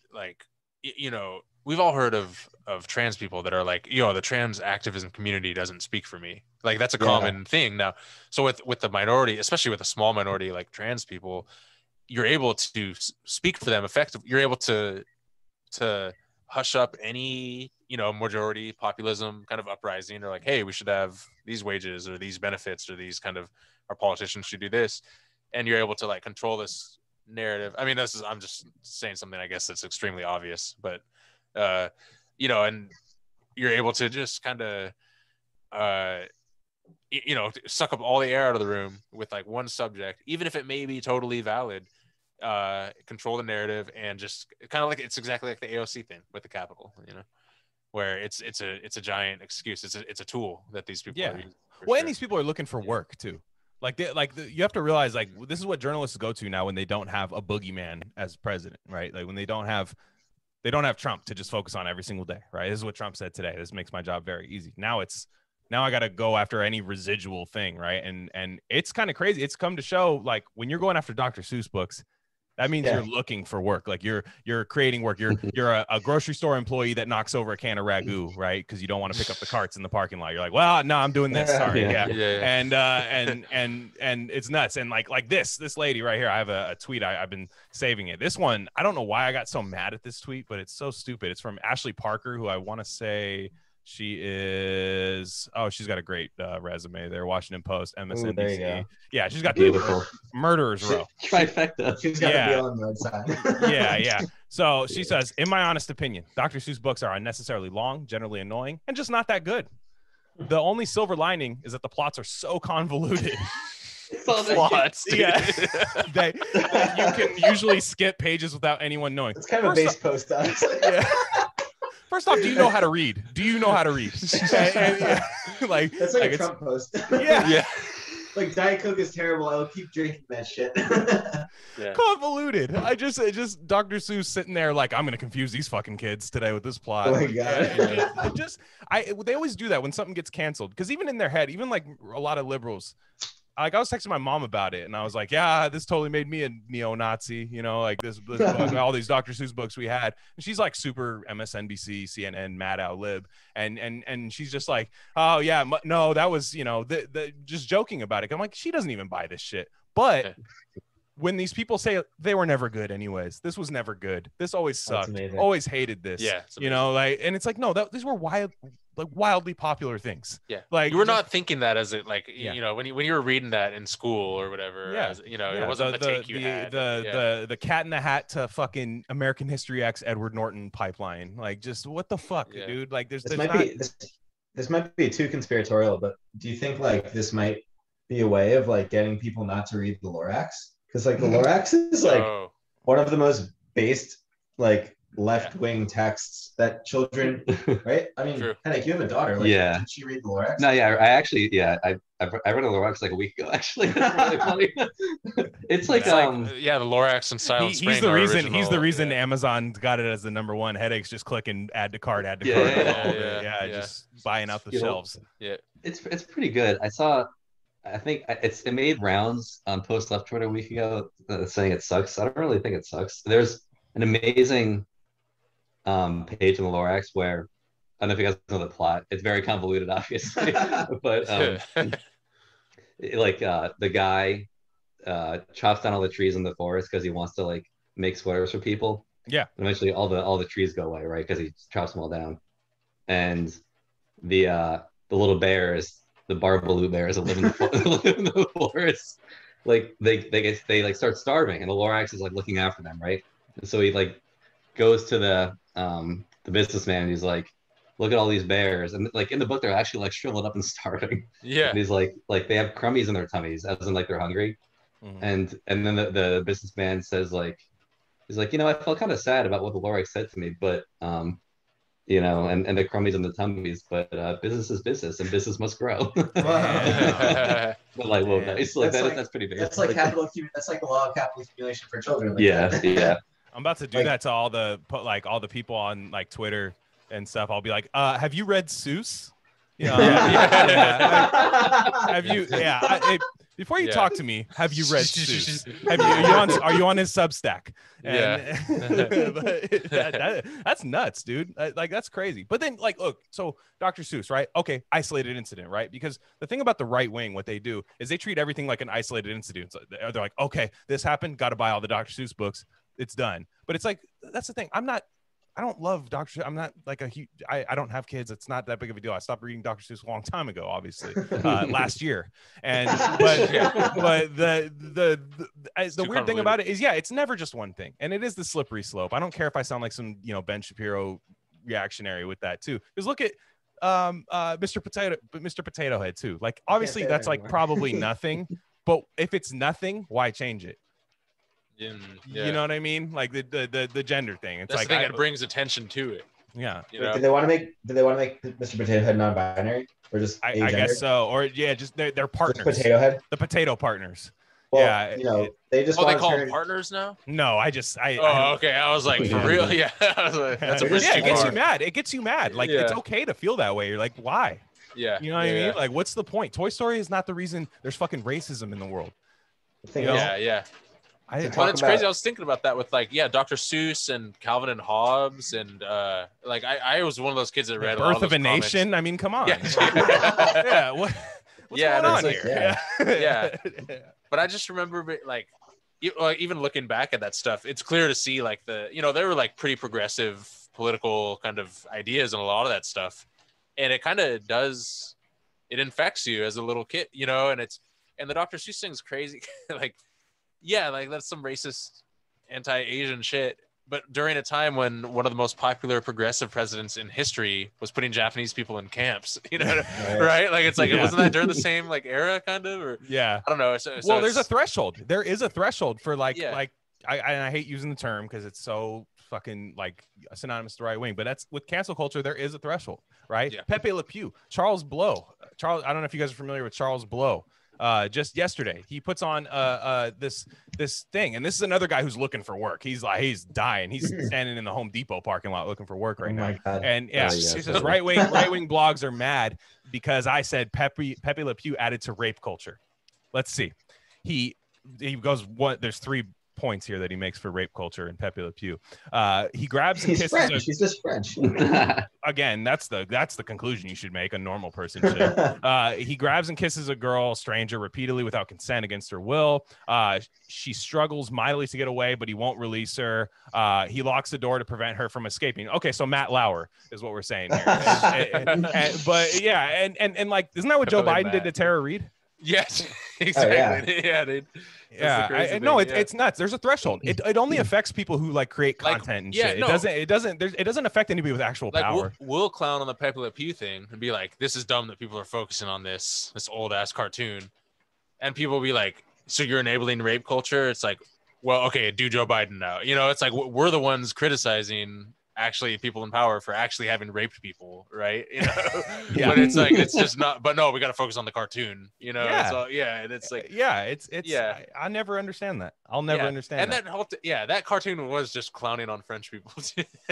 we've all heard of trans people that are like, the trans activism community doesn't speak for me. Like that's a common thing now. So with the minority, especially with a small minority like trans people, you're able to speak for them effectively. You're able to hush up any, majority populism kind of uprising, or like, hey, we should have these wages or these benefits or these kind of, our politicians should do this. And you're able to control this narrative. I mean, I'm just saying something, I guess, that's extremely obvious, but and you're able to just kind of suck up all the air out of the room with one subject, even if it may be totally valid, control the narrative, and just kind of it's exactly like the AOC thing with the Capitol, where it's a giant excuse. It's a tool that these people are using. Well, and these people are looking for work too. You have to realize this is what journalists go to now when they don't have a boogeyman as president, right? Like when they don't have Trump to just focus on every single day, right? This is what Trump said today. This makes my job very easy. Now I got to go after any residual thing, right? And it's kind of crazy. It's come to show when you're going after Dr. Seuss books, that means you're looking for work. Like you're creating work. You're a grocery store employee that knocks over a can of ragu, right? Because you don't want to pick up the carts in the parking lot. You're like, well, no, I'm doing this. Sorry, And it's nuts. And like this lady right here, I have a tweet. I've been saving it. This one, I don't know why I got so mad at this tweet, but it's so stupid. It's from Ashley Parker, who I want to say she's got a great resume there. Washington Post, MSNBC. Yeah, she's got the murderer's row. Trifecta. She's got to be on the side. Yeah. So she says, in my honest opinion, Dr. Seuss books are unnecessarily long, generally annoying, and just not that good. the only silver lining is that the plots are so convoluted. Plots, yeah, that you can usually skip pages without anyone knowing. It's kind of a base post, honestly. Yeah. First off, do you know how to read? Do you know how to read? Like that's like a Trump post. Yeah. Like Diet Coke is terrible. I'll keep drinking that shit. Convoluted. I just Dr. Seuss sitting there like, I'm gonna confuse these fucking kids today with this plot. Oh my god. They always do that when something gets canceled, because even in their head, even like a lot of liberals, like I was texting my mom about it and I was like, yeah, this totally made me a neo-Nazi, you know, like this book, all these Dr. Seuss books we had. And she's like super MSNBC, CNN, mad out lib. And she's just like, oh yeah, no, that was, you know, the just joking about it. I'm like, she doesn't even buy this shit. But when these people say they were never good anyways, this was never good, this always sucked, always hated this, you know, like, and it's like, no, these were wildly popular things. Like you were not thinking that as it, like, you know, when you were reading that in school or whatever, as, you know, it wasn't the take you had. The Cat in the Hat to fucking American History X Edward Norton pipeline, like, just what the fuck, dude? Like this might be too conspiratorial, but do you think like this might be a way of like getting people not to read the Lorax? Because like the Lorax is like one of the most based like left-wing texts that children, right? I mean, Henrik, you have a daughter. Like, did she read the Lorax? No, I actually, I read a Lorax like a week ago. Actually, that's really funny. It's like, the Lorax and Silent Spring. He's the reason Amazon got it as the #1. Headaches just clicking add to cart, just buying out the shelves. It's pretty good. I think it made rounds on Post Left Twitter a week ago saying it sucks. I don't really think it sucks. There's an amazing page in the Lorax where, I don't know if you guys know the plot. It's very convoluted, obviously, but the guy chops down all the trees in the forest because he wants to like make sweaters for people. Yeah. And eventually all the trees go away, right? Because he chops them all down. And the little bears, the Barbaloo bears that live in the forest, like they like start starving, and the Lorax is like looking after them, right? And so he like goes to the businessman, and he's like, look at all these bears, and like in the book they're actually like shriveled up and starving. And he's like they have crummies in their tummies, as in like they're hungry. And then the businessman says like, he's like, you know, I felt kind of sad about what the Lorax said to me, but you know, and the crummies in the tummies, but business is business, and business must grow. But like, well, it's like that's pretty big. That's like capital. That's like the law of capital accumulation for children. Like yeah. I'm about to do that to all the people on like Twitter and stuff. I'll be like, have you read Seuss? You know, have you? Before you talk to me, have you read Seuss? Are you on his Substack? And, that's nuts, dude. Like, that's crazy. But then, like, look, so Dr. Seuss, right? Okay, isolated incident, right? Because the thing about the right wing, what they do is they treat everything like an isolated incident. So they're like, okay, this happened, got to buy all the Dr. Seuss books. It's done. But it's like, that's the thing. I don't love Dr. Seuss. I'm not like I don't have kids. It's not that big of a deal. I stopped reading Dr. Seuss a long time ago, obviously, last year. But the weird thing about it is, it's never just one thing. And it is the slippery slope. I don't care if I sound like some, Ben Shapiro reactionary with that too. Because look at Mr. Potato Head too. Like, obviously that's like probably nothing, but if it's nothing, why change it? You know what I mean? Like the gender thing. It's that's like the thing that brings attention to it. Yeah. Did they want to make Mr. Potato Head non-binary, or just I guess so, or just they're partners. Just Potato Head. The potato partners. Well, they just they call them partners now. No, okay. I was like, for real? Yeah. That's a it gets you mad. It gets you mad. Like, it's okay to feel that way. You're like, why? Yeah. You know what I mean? Like, what's the point? Toy Story is not the reason there's fucking racism in the world. Yeah. But it's crazy. I was thinking about that with Dr. Seuss and Calvin and Hobbes, and I was one of those kids that read Birth of a Nation. I mean, come on. What's going on here? Yeah. But I just remember even looking back at that stuff, it's clear to see there were like pretty progressive political kind of ideas and a lot of that stuff, and it kind of it infects you as a little kid, and the Dr. Seuss thing's crazy. That's some racist anti-Asian shit, but during a time when one of the most popular progressive presidents in history was putting Japanese people in camps, you know, right? Like it's like wasn't that during the same like era, kind of, or yeah, I don't know. Well, there's a threshold. There is a threshold for like I hate using the term because it's so fucking like synonymous to right wing, but that's with cancel culture. There is a threshold, right? Yeah. Pepe Le Pew, Charles Blow. I don't know if you guys are familiar with Charles Blow. Just yesterday, he puts on this thing, and this is another guy who's looking for work. He's dying. He's standing in the Home Depot parking lot looking for work right now. My God. And he says right wing blogs are mad because I said Pepe Le Pew added to rape culture. Let's see. He goes, what? There's 3 points here that he makes for rape culture in Pepe Le Pew. He grabs and kisses. French. He's just French. Again, that's the conclusion you should make. A normal person should. He grabs and kisses a girl, stranger, repeatedly without consent against her will. She struggles mightily to get away, but he won't release her. He locks the door to prevent her from escaping. Okay, so Matt Lauer is what we're saying here. But yeah, and like, isn't that what Joe Biden did to Tara Reid? Yes, exactly. Yeah, dude. Yeah, it's nuts. There's a threshold. It only affects people who like create content and shit. It doesn't affect anybody with actual power. We'll clown on the Pepe Le Pew thing and be like, this is dumb that people are focusing on this old ass cartoon, and people will be like, so you're enabling rape culture? It's like, well, okay, do Joe Biden now. You know, it's like we're the ones criticizing actually people in power for actually having raped people, right? You know, but it's like, it's just not, but no, we got to focus on the cartoon, you know? So, and it's like, I never understand that. I'll never understand that. That cartoon was just clowning on French people.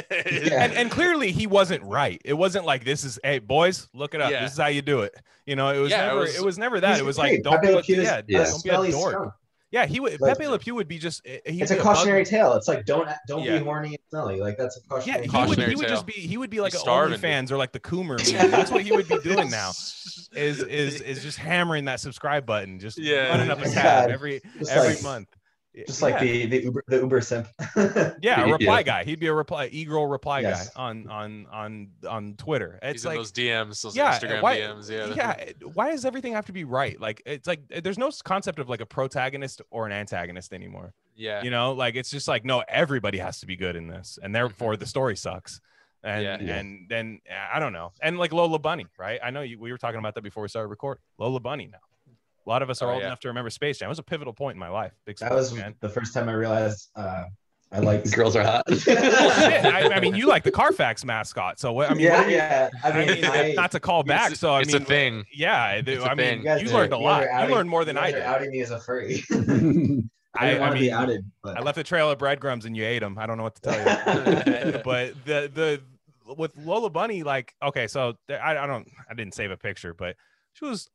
And clearly he wasn't right. It wasn't like, this is, hey boys, look it up. This is how you do it. You know, it was never that. It was like, don't be a dork. Yeah, he would. Pepe Le Pew would be just. It's a cautionary tale. It's like don't be horny and smelly. Like that's a cautionary. Yeah, he would be like an OnlyFans or like the Coomer meme. That's what he would be doing now. Is just hammering that subscribe button, just running up a tab every month. Just like the Uber simp. A reply guy. He'd be a e-girl reply guy on Twitter. It's like those DMs, those Instagram DMs. Why does everything have to be right? Like it's like there's no concept of like a protagonist or an antagonist anymore. Yeah. You know, like it's just like, no, everybody has to be good in this, and therefore the story sucks. And then I don't know. And like Lola Bunny, right? I know we were talking about that before we started recording. Lola Bunny now. A lot of us are old enough to remember Space Jam. It was a pivotal point in my life. That was the first time I realized I liked girls are hot. I mean, you like the Carfax mascot, so what? I mean, I mean, not to call back. So I mean, it's a thing. Yeah, I mean, you learned a lot. You learned more than I did. Outing me as a furry. I didn't want to be outed. But I left a trail of breadcrumbs and you ate them. I don't know what to tell you. But the with Lola Bunny, like, okay, so I didn't save a picture, but she was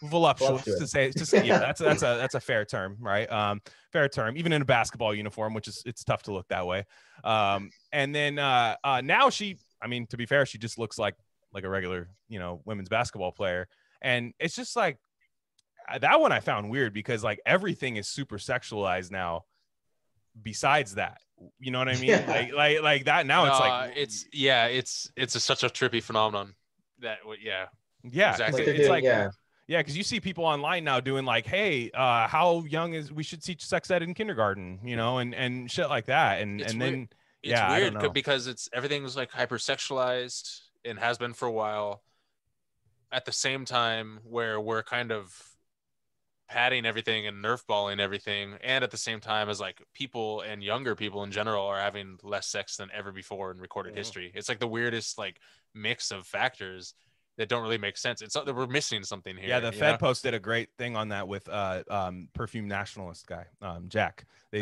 voluptuous to say that's a fair term, right? Fair term, even in a basketball uniform, which it's tough to look that way. And then now she, I mean, to be fair, she just looks like a regular, women's basketball player. And it's just like that one I found weird because like everything is super sexualized now. Besides that, you know what I mean? Like that now. It's like it's such a trippy phenomenon that exactly. It's like because you see people online now doing like, hey, how young we should teach sex ed in kindergarten, and shit like that. And then it's weird because everything's like hypersexualized and has been for a while. At the same time, where we're kind of padding everything and nerf balling everything, and at the same time as like people and younger people in general are having less sex than ever before in recorded history. It's like the weirdest like mix of factors that don't really make sense. It's we're missing something here. Yeah, the Fed posted a great thing on that with perfume nationalist guy, Jack. They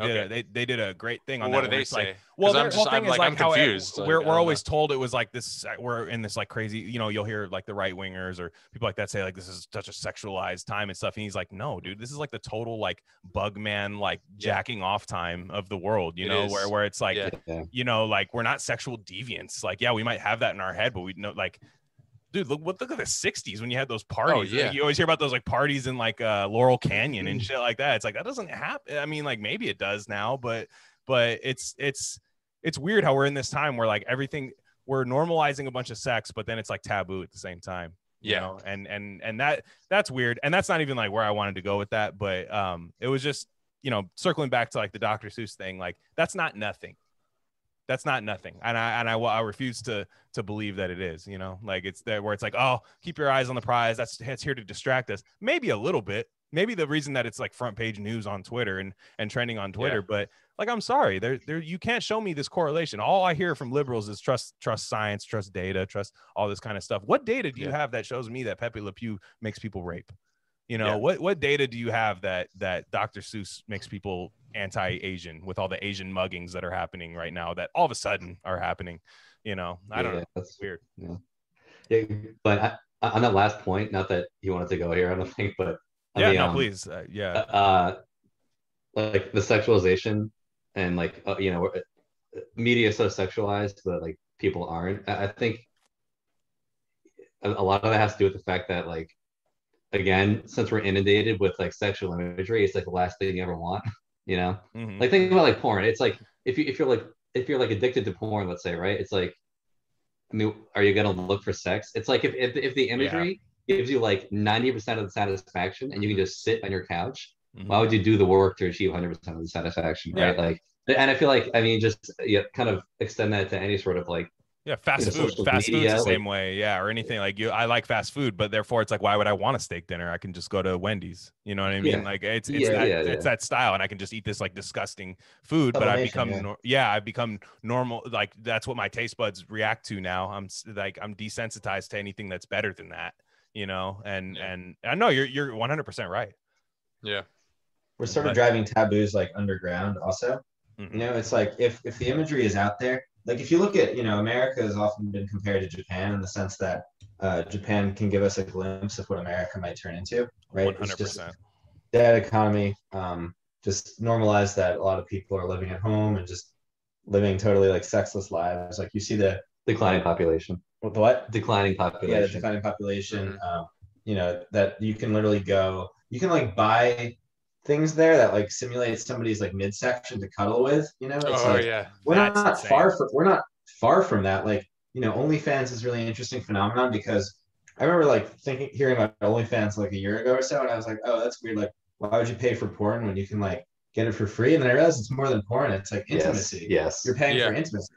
did a great thing on that. What did they say? Like, well, their whole thing is like how confused. We're always told it was like this. We're in this like crazy. You'll hear like the right wingers or people like that say like this is such a sexualized time and stuff. And he's like, no, dude, this is like the total like bug man like jacking off time of the world. Where it's like like we're not sexual deviants. Like we might have that in our head, but we know like. Dude, look at the 60s when you had those parties. Oh, yeah. Like, you always hear about those like parties in like Laurel Canyon and shit like that. It's like that doesn't happen. I mean, like maybe it does now, but it's weird how we're in this time where like everything we're normalizing a bunch of sex, but then it's like taboo at the same time. You know? And that's weird. And that's not even like where I wanted to go with that, but it was just circling back to like the Dr. Seuss thing. Like that's not nothing. That's not nothing. And I refuse to believe that it is, you know, like it's there where it's like, oh, keep your eyes on the prize. It's here to distract us. Maybe a little bit. Maybe the reason that it's like front page news on Twitter and trending on Twitter, but like, I'm sorry, there you can't show me this correlation. All I hear from liberals is trust science, trust data, trust all this kind of stuff. What data do you have that shows me that Pepe Le Pew makes people rape? You know, what data do you have that Dr. Seuss makes people anti-Asian with all the Asian muggings that are happening right now that all of a sudden are happening? You know, I don't know. That's weird. Yeah, but on that last point, not that you wanted to go here, I don't think, but please. Like the sexualization and like, you know, media is so sexualized, but like people aren't. I think a lot of that has to do with the fact that, like, again, since we're inundated with like sexual imagery, it's like the last thing you ever want, you know? Like, think about like porn. It's like if you're like addicted to porn, let's say, right? It's like, I mean, are you gonna look for sex? It's like if the imagery gives you like 90% of the satisfaction and you can just sit on your couch, why would you do the work to achieve 100% of the satisfaction, right? Like, and I feel like, I mean, just kind of extend that to any sort of like, fast food's the same way, or anything like I like fast food, but therefore it's like, why would I want a steak dinner? I can just go to Wendy's, you know what I mean? Like it's that style, and I can just eat this like disgusting food, but I've become normal. Like that's what my taste buds react to now. I'm desensitized to anything that's better than that, you know. And I know you're 100% right. We're sort of driving taboos like underground also. You know, it's like if the imagery is out there, like if you look at, you know, America has often been compared to Japan in the sense that Japan can give us a glimpse of what America might turn into, right? 100%. It's just dead economy, just normalize that a lot of people are living at home and just living totally like sexless lives. Like you see the declining population. What? Declining population. Yeah, the declining population. You know, that you can literally you can like buy things there that like simulate somebody's like midsection to cuddle with, you know. It's we're not far from that. Like, you know, OnlyFans is really interesting phenomenon because I remember like hearing about OnlyFans like a year ago or so, and I was like, oh, that's weird. Like, why would you pay for porn when you can like get it for free? And then I realized it's more than porn. It's like intimacy. Yes. You're paying for intimacy,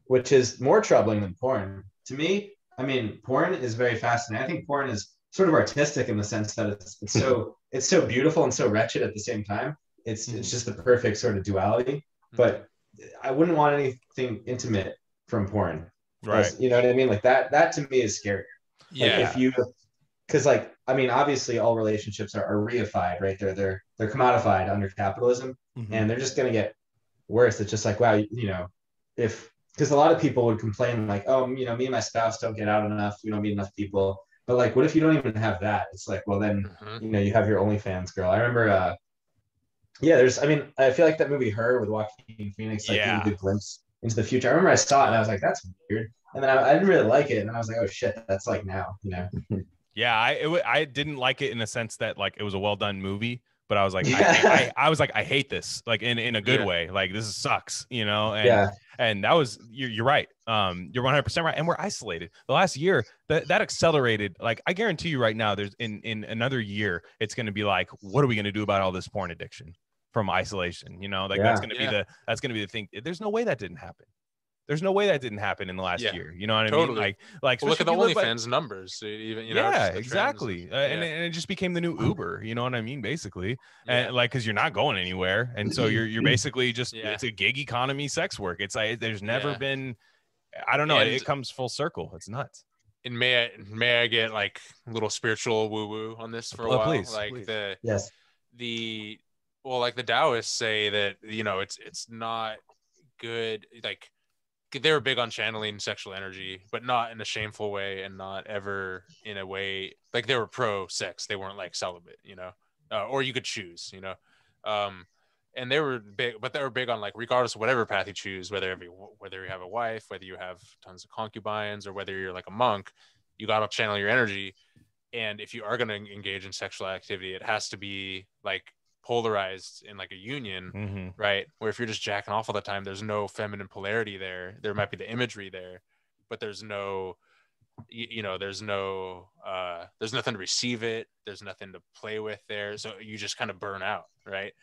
which is more troubling than porn to me. I mean, porn is very fascinating. I think porn is sort of artistic in the sense that it's so beautiful and so wretched at the same time. It's just the perfect sort of duality. But I wouldn't want anything intimate from porn, right? You know what I mean? Like that to me is scary. Because like, I mean, obviously all relationships are reified, right? They're commodified under capitalism, and they're just gonna get worse. It's just like, wow, you know, because a lot of people would complain like, oh, you know, me and my spouse don't get out enough, we don't meet enough people. But like, what if you don't even have that? It's like, well, then, you know, you have your OnlyFans girl. I remember, I mean, I feel like that movie Her with Joaquin Phoenix, like gave a good glimpse into the future. I remember I saw it and I was like, that's weird. And then I didn't really like it. And I was like, oh shit, that's like now, you know? Yeah, I didn't like it in the sense that like it was a well done movie, but I was like, I was like, I hate this, like in a good way. Like this sucks, you know? And that was, you're right. You're 100% right. And we're isolated. The last year that accelerated, like I guarantee you right now, there's in another year, it's going to be like, what are we going to do about all this porn addiction from isolation? You know, like that's going to be the thing. There's no way that didn't happen. There's no way that didn't happen in the last year. You know what I mean? Like look at the OnlyFans numbers. Even, you know, exactly. And it just became the new Uber. You know what I mean? Basically, and like because you're not going anywhere, and so you're basically just it's a gig economy sex work. It's like there's never been. I don't know. It comes full circle. It's nuts. And may I get like a little spiritual woo woo on this for a while? Please, like please. Like the Taoists say that, you know, it's not good. Like they were big on channeling sexual energy, but not in a shameful way and not ever in a way like they were pro sex. They weren't like celibate, you know, or you could choose, you know. And they were big, but they were big on like, regardless of whatever path you choose, whether you have a wife, whether you have tons of concubines, or whether you're like a monk, you got to channel your energy. And if you are going to engage in sexual activity, it has to be like polarized in like a union, right? Where if you're just jacking off all the time, there's no feminine polarity there. There might be the imagery there, but there's no, you know, there's nothing to receive it. There's nothing to play with there. So you just kind of burn out, right?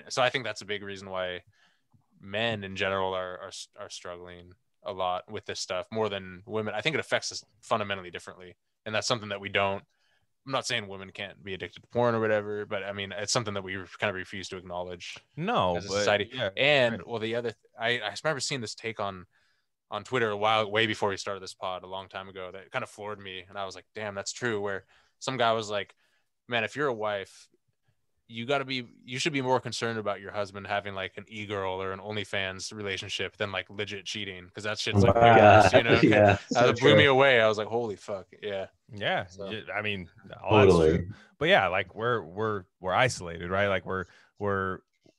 So I think that's a big reason why men in general are struggling a lot with this stuff more than women. I think it affects us fundamentally differently, and that's something that we don't. I'm not saying women can't be addicted to porn or whatever, but I mean it's something that we kind of refuse to acknowledge. No, as a but society. yeah, And right. well, the other I remember seeing this take on Twitter a while way before we started this pod a long time ago that kind of floored me, and I was like, damn, that's true. Where some guy was like, man, if you're a wife, you should be more concerned about your husband having like an e-girl or an OnlyFans relationship than like legit cheating, because that shit's like way worse, you know. Yeah, so It blew me true. away. I was like, holy fuck, yeah. Yeah, So. I mean, all that's totally. true. But yeah, like we're isolated, right? Like we're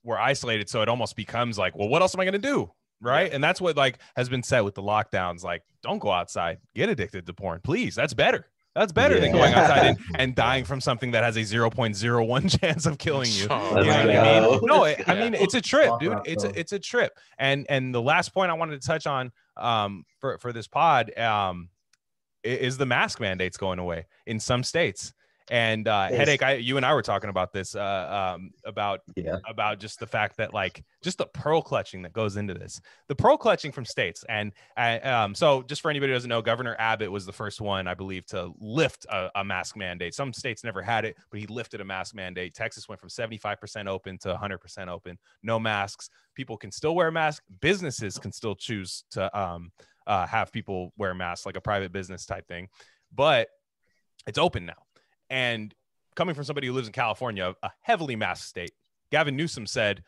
isolated, so it almost becomes like, well, what else am I gonna do, right? Yeah. And that's what like has been said with the lockdowns. Like, don't go outside, get addicted to porn, please. That's better. That's better than going outside and dying from something that has a 0.01 chance of killing you. Oh, You know Let's what I mean? go. No, Let's I mean it's a trip, Walk dude. around It's film. a trip. And the last point I wanted to touch on for this pod is the mask mandates going away in some states. And Headache, you and I were talking about this about just the fact that like just the pearl clutching that goes into this, the pearl clutching from states. And so just for anybody who doesn't know, Governor Abbott was the first one, I believe, to lift a mask mandate. Some states never had it, but he lifted a mask mandate. Texas went from 75% open to 100% open, no masks. People can still wear masks. Businesses can still choose to have people wear masks, like a private business type thing, but it's open now. And coming from somebody who lives in California, a heavily masked state, Gavin Newsom said,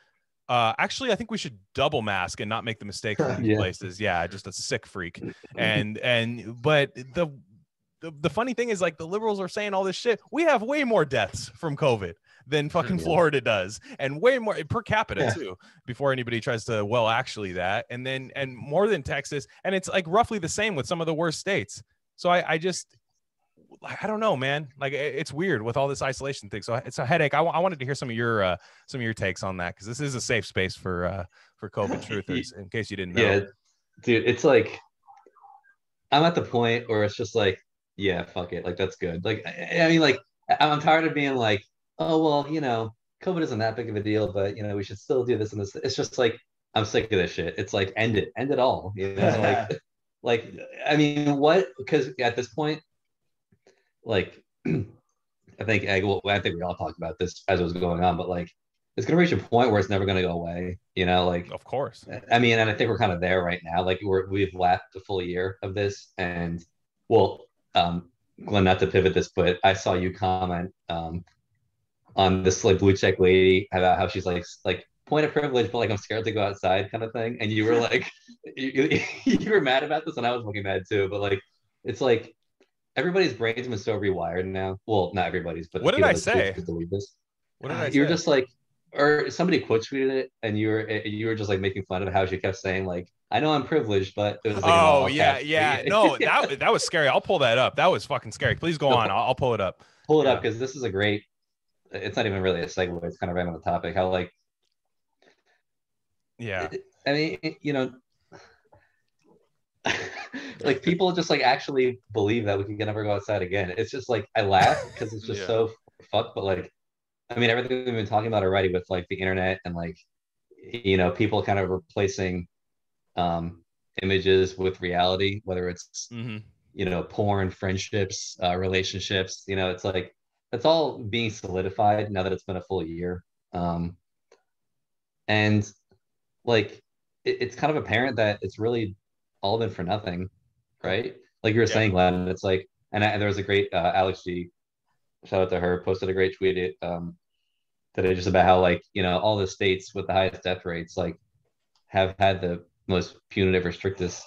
actually, I think we should double mask and not make the mistake from these places. Yeah, just a sick freak. But the funny thing is, like, the liberals are saying all this shit. We have way more deaths from COVID than fucking Florida does, and way more per capita too, before anybody tries to, well, actually that, and more than Texas. And it's like roughly the same with some of the worst states. So I don't know, man. Like, it's weird with all this isolation thing. So it's a Headache. I wanted to hear some of your takes on that, because this is a safe space for COVID truthers, in case you didn't know. Yeah, dude, it's like I'm at the point where it's just like, yeah, fuck it, like that's good. Like I mean, like I'm tired of being like, oh well, you know, COVID isn't that big of a deal, but you know, we should still do this and this. It's just like I'm sick of this shit. It's like end it all. You know, like I mean, what? Because at this point, like I think we all talked about this as it was going on, but like it's gonna reach a point where it's never gonna go away, you know, like Of course. I mean, and I think we're kind of there right now. Like we've lapped a full year of this, and well, Glenn, not to pivot this, but I saw you comment on this like blue check lady about how she's like point of privilege, but like I'm scared to go outside kind of thing, and you were like you were mad about this, and I was looking mad too, but like it's like everybody's brains have been so rewired now. Well, not everybody's, but what did I say? What did I say? You were just like, or somebody quote tweeted it, and you were just like making fun of how she kept saying like, "I know I'm privileged, but it was like yeah. No, that was scary. I'll pull that up. That was fucking scary. Please go on. I'll pull it up. Pull it up, because this is a great. It's not even really a segue. It's kind of right on the topic. How like, yeah. I mean, you know. Like people just like actually believe that we can never go outside again. It's just like I laugh because it's just so fucked. But like, I mean, everything we've been talking about already with like the internet and like, you know, people kind of replacing images with reality, whether it's you know, porn, friendships, relationships. You know, it's like it's all being solidified now that it's been a full year, and like it's kind of apparent that it's really all been for nothing, right? Like you were saying, Glenn, it's like, and there was a great Alex G, shout out to her, posted a great tweet today just about how like, you know, all the states with the highest death rates like have had the most punitive or strictest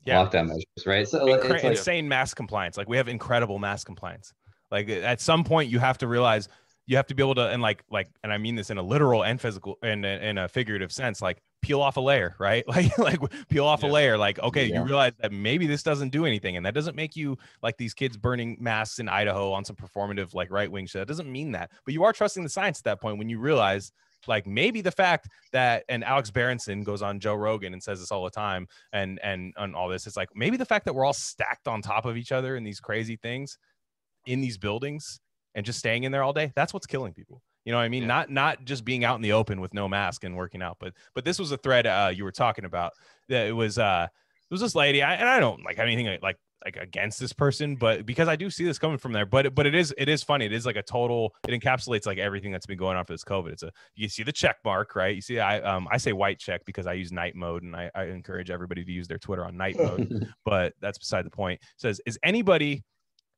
lockdown measures, right? So it's like insane mask compliance. Like we have incredible mask compliance. Like at some point you have to realize you have to be able to, and like, and I mean this in a literal and physical and in a figurative sense, like peel off a layer, right? Like peel off a layer. Like, okay, you realize that maybe this doesn't do anything, and that doesn't make you like these kids burning masks in Idaho on some performative like right wing shit. That doesn't mean that, but you are trusting the science at that point when you realize like maybe the fact that, and Alex Berenson goes on Joe Rogan and says this all the time, and on all this, it's like maybe the fact that we're all stacked on top of each other in these crazy things in these buildings and just staying in there all day, that's what's killing people. You know what I mean? Yeah. Not just being out in the open with no mask and working out, but this was a thread you were talking about. That it was this lady, and I don't like anything like against this person, but because I do see this coming from there, but it is funny. It is like a total, it encapsulates like everything that's been going on for this COVID. You see the check mark, right? You see, I say white check because I use night mode, and I encourage everybody to use their Twitter on night mode, but that's beside the point. It says, is anybody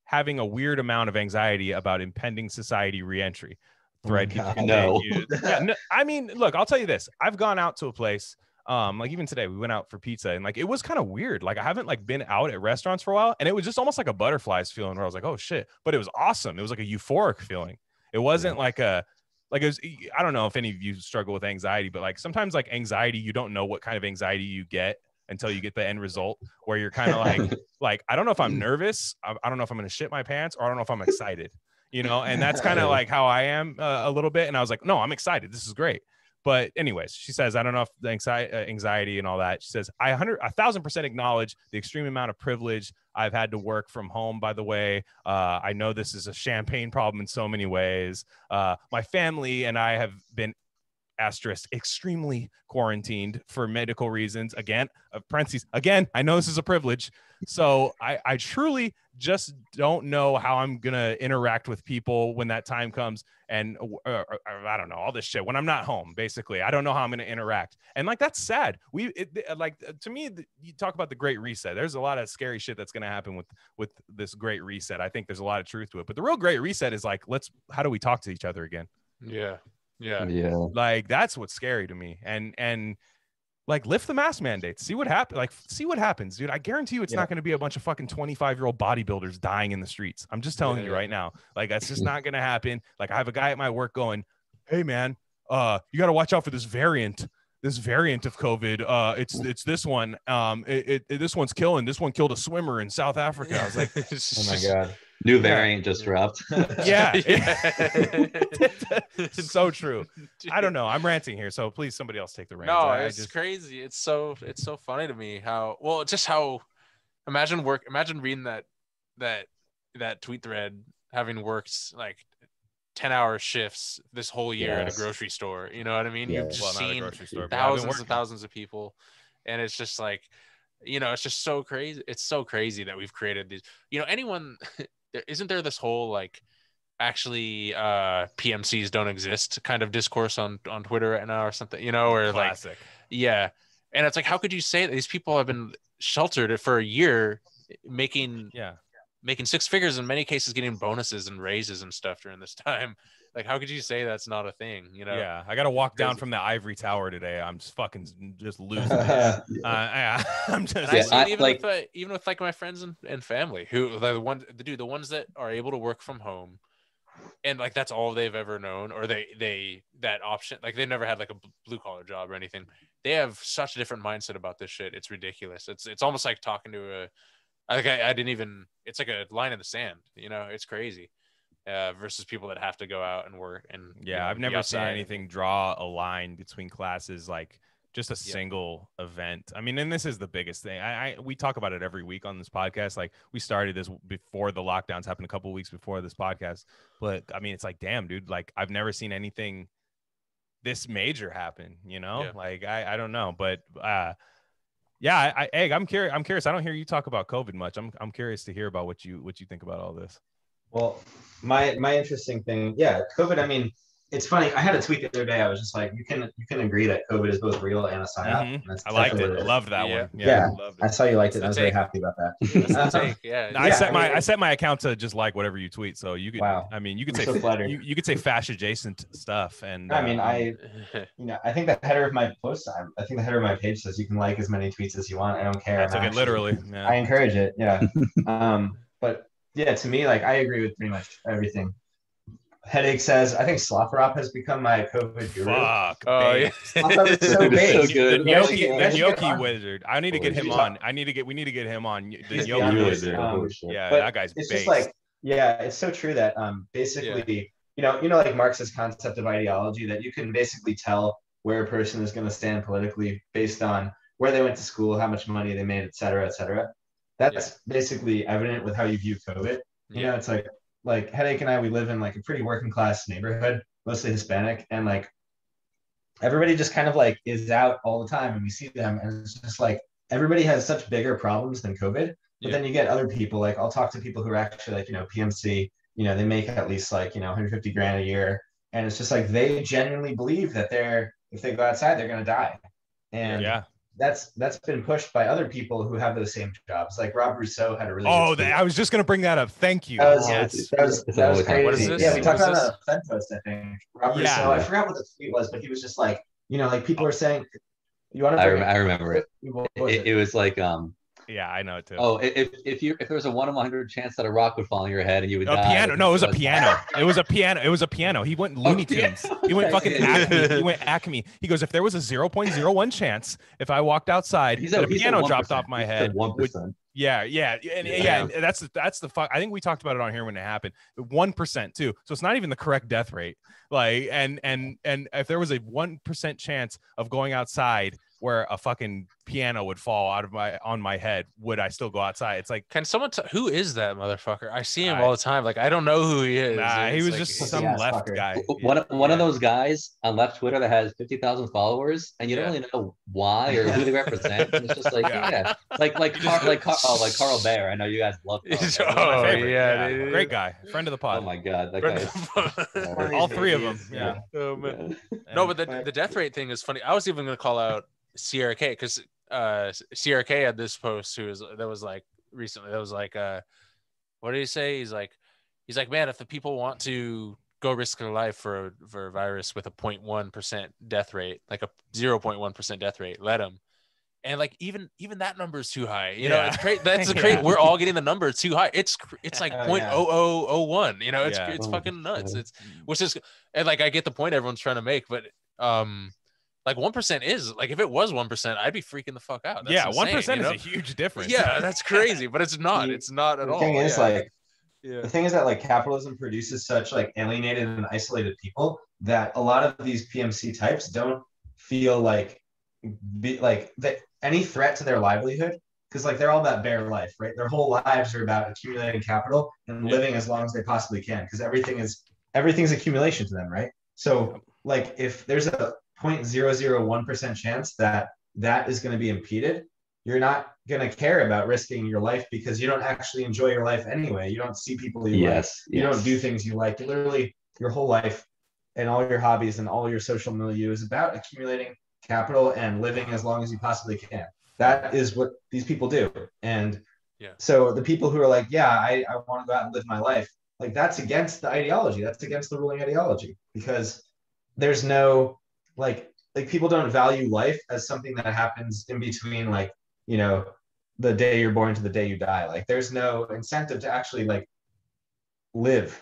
having a weird amount of anxiety about impending society reentry? Thread. No. Yeah, no, I mean, look, I'll tell you this. I've gone out to a place, like even today we went out for pizza, and like it was kind of weird. Like I haven't like been out at restaurants for a while, and it was just almost like a butterflies feeling where I was like, oh shit, but it was awesome. It was like a euphoric feeling. It wasn't like it was, I don't know if any of you struggle with anxiety, but like sometimes like anxiety, you don't know what kind of anxiety you get until you get the end result, where you're kind of like I don't know if I'm nervous, I don't know if I'm gonna shit my pants, or I don't know if I'm excited, you know. And that's kind of like how I am a little bit. And I was like, no, I'm excited, this is great. But anyways, she says, I don't know if the anxiety and all that. She says, I 1,000% acknowledge the extreme amount of privilege I've had to work from home, by the way. I know this is a champagne problem in so many ways. My family and I have been extremely quarantined for medical reasons. Again, parentheses, again, I know this is a privilege. So I truly just don't know how I'm going to interact with people when that time comes. And I don't know, all this shit when I'm not home, basically. I don't know how I'm going to interact. And like, that's sad. To me, you talk about the Great Reset. There's a lot of scary shit that's going to happen with this Great Reset. I think there's a lot of truth to it. But the real Great Reset is like, how do we talk to each other again? Yeah. Like that's what's scary to me. And like lift the mask mandates, see what happens. Like see what happens, dude. I guarantee you it's not going to be a bunch of fucking 25-year-old bodybuilders dying in the streets. I'm just telling you right now. Like that's just not going to happen. Like I have a guy at my work going, hey man, you got to watch out for this variant of COVID. It's this one. This one's killing. This one killed a swimmer in South Africa. I was like, oh my God. New variant just dropped. Yeah. So true. I don't know. I'm ranting here, so please somebody else take the reins. No, it's crazy. It's so funny to me how imagine reading that tweet thread, having worked like 10-hour shifts this whole year at a grocery store. You know what I mean? You've just seen thousands and thousands of people, and it's just like, you know, it's just so crazy. It's so crazy that we've created these, you know, isn't there this whole like actually PMCs don't exist kind of discourse on Twitter right now or something, you know, or classic. Like, yeah. And it's like, how could you say that these people have been sheltered for a year making six figures, in many cases getting bonuses and raises and stuff during this time? Like, how could you say that's not a thing, you know? Yeah, I got to walk down from the ivory tower today. I'm just losing it. I'm just even with like my friends and family who the ones that are able to work from home, and like that's all they've ever known, or they that option, like they never had like a blue collar job or anything. They have such a different mindset about this shit. It's ridiculous. It's almost like talking to it's like a line in the sand, you know. It's crazy. Versus people that have to go out and work and I've never seen anything draw a line between classes like just a single event. I mean, and this is the biggest thing. We talk about it every week on this podcast. Like we started this before the lockdowns happened, a couple of weeks before this podcast. But I mean, it's like, damn, dude, like I've never seen anything this major happen, you know? Like I don't know, but Egg, I'm curious. I don't hear you talk about COVID much. I'm curious to hear about what you think about all this. Well, my interesting thing, COVID. I mean, it's funny. I had a tweet the other day. I was just like, you can agree that COVID is both real and a psyop. I liked it. I loved that one. Yeah. I saw you liked it. I was very happy about that. I set my account to just like whatever you tweet. So you could. Wow. I mean, you could say you could say fash adjacent stuff. And I mean, I think the header of my post, I think the header of my page says you can like as many tweets as you want. I don't care. I took it literally. Yeah. I encourage it. Yeah. But yeah, to me, like I agree with pretty much everything. Headache says, I think Slothrop has become my COVID guru. Fuck. Oh, yeah. Slothrop is so great. So good. The Yoki wizard. We need to get him on. The Yoki wizard. That guy's it's based. just like, it's so true that basically, you know, like Marx's concept of ideology, that you can basically tell where a person is going to stand politically based on where they went to school, how much money they made, et cetera, et cetera. That's basically evident with how you view COVID. You know, it's like Headache and I, we live in like a pretty working class neighborhood. mostly Hispanic, and like everybody just kind of like is out all the time, and we see them, and it's just like everybody has such bigger problems than COVID. But then you get other people, like I'll talk to people who are actually like, PMC, they make at least like, 150 grand a year. And it's just like they genuinely believe that if they go outside, they're gonna die. And that's been pushed by other people who have those same jobs. Like Rob Rousseau had a really I was just gonna bring that up. Thank you. That was crazy. What is this? Yeah, we talked about a Fed post, I think. Rob Rousseau, I forgot what the tweet was, but he was just like, like people are saying, you want to? I remember it. It was like yeah, I know it too. Oh, if there was a 1 in 100 chance that a rock would fall on your head and you would die. Piano. No, it was a piano. It was a piano. It was a piano. He went Looney Tunes. He went fucking Acme. He went Acme. He goes, if there was a 0.01 chance if I walked outside that a piano dropped off my head. 1%. Yeah. That's the fuck. I think we talked about it on here when it happened. 1% too. So it's not even the correct death rate. Like, and if there was a 1% chance of going outside where a fucking piano would fall on my head, would I still go outside? It's like, can someone who is that motherfucker? I see him all the time. Like, I don't know who he is. Nah, he was like, just some left fucker. guy. One of those guys on left Twitter that has 50,000 followers, and you don't really know why or who they represent. It's just like like Carl Bayer. I know you guys love Carl Bayer. Great guy, friend of the pod. Oh my god, that guy. All three of them. Yeah. Oh man. No, but the death rate thing is funny. I was even gonna call out Sierra K, because Sierra K had this post that was like recently, that was like what did he say? He's like, man, if the people want to go risk their life for a virus with a 0.1% death rate, like a 0.1% death rate, let them. And like even that number is too high. It's great. That's great. We're all getting the number too high. It's like 0.0001. It's fucking nuts. It's which is, and like I get the point everyone's trying to make, but like 1% is like, if it was 1%, I'd be freaking the fuck out. That's insane, 1% is a huge difference. Yeah, that's crazy, but it's not. It's not at all. The thing is that like capitalism produces such like alienated and isolated people that a lot of these PMC types don't feel like any threat to their livelihood, because like they're all about bare life, right? Their whole lives are about accumulating capital and living as long as they possibly can, because everything's accumulation to them, right? So like if there's a 0.001% chance that is going to be impeded, you're not going to care about risking your life, because you don't actually enjoy your life anyway. You don't see people you like. You don't do things you like. Literally, your whole life and all your hobbies and all your social milieu is about accumulating capital and living as long as you possibly can. That is what these people do. And so the people who are like, I want to go out and live my life, like that's against the ideology. That's against the ruling ideology, because there's no like people don't value life as something that happens in between, like, the day you're born to the day you die. Like there's no incentive to actually like live.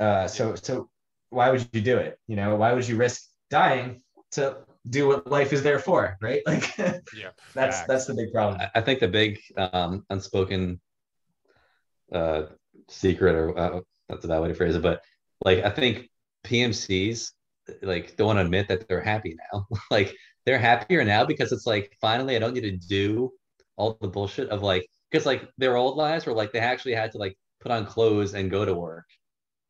So why would you do it? Why would you risk dying to do what life is there for, right? Like that's the big problem. I think the big unspoken secret, or that's a bad way to phrase it, but like I think PMCs like don't want to admit that they're happy now. Like they're happier now because it's like, finally I don't need to do all the bullshit of like, because like their old lives were like they actually had to like put on clothes and go to work.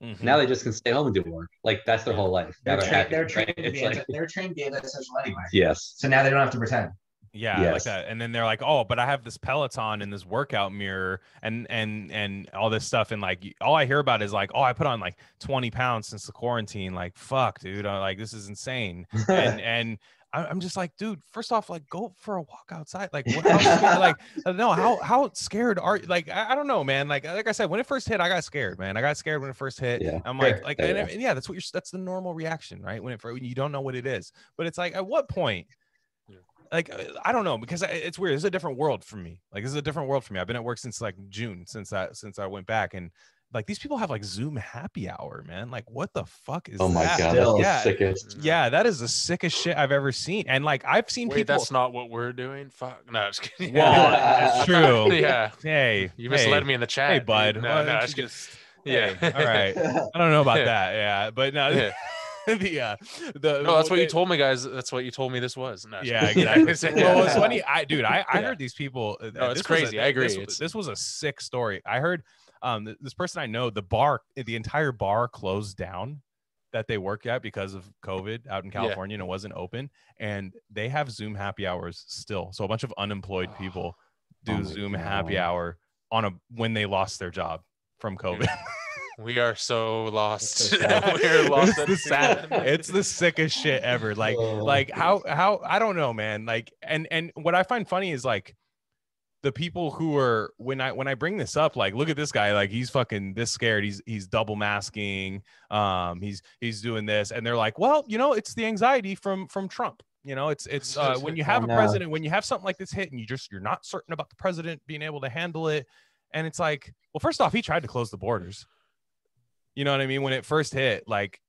Mm-hmm. Now they just can stay home and do work. Like that's their whole life. They're trained to be antisocial anyway. Yes. So now they don't have to pretend. Yeah, like that. And then they're like, oh, but I have this Peloton and this workout mirror and all this stuff. And like, all I hear about is like, oh, I put on like 20 pounds since the quarantine. Like, fuck, dude. Like, this is insane. and I'm just like, dude, first off, like, go for a walk outside. Like, how scared are you? Like, I don't know, man. Like I said, when it first hit, I got scared, man. I got scared when it first hit. Yeah. I'm like, that's the normal reaction, right? When you don't know what it is. But it's like, at what point? Like, I don't know, because it's weird. It's a different world for me. Like, this is a different world for me. I've been at work since like June, since I went back, and like these people have like Zoom happy hour, man. Like, what the fuck is that? Oh my god, that's the sickest. Yeah, that is the sickest shit I've ever seen. And like, I've seen people. That's not what we're doing. Fuck, no, just kidding. Well, it's true. Yeah. Hey, you misled me in the chat. Hey, bud. No, it's just. Yeah. All right. I don't know about that. Yeah, but no. Yeah. No, that's what you told me, guys. That's what you told me this was. No, yeah, exactly. Well, it's funny. I heard these people. No, it's crazy. I agree. This was a sick story. I heard this person I know, the entire bar closed down that they work at because of COVID out in California and it wasn't open, and they have Zoom happy hours still. So a bunch of unemployed people do Zoom happy hour when they lost their job from COVID. We are so lost. So We're lost. It's the sickest shit ever. Like how I don't know, man. Like and what I find funny is like the people who are when I bring this up, like, look at this guy, like he's fucking this scared, he's double masking, he's doing this, and they're like, well, you know, it's the anxiety from Trump. You know, it's when you have a president, when you have something like this hit and you're not certain about the president being able to handle it, and it's like, well, first off, he tried to close the borders. You know what I mean? When it first hit, like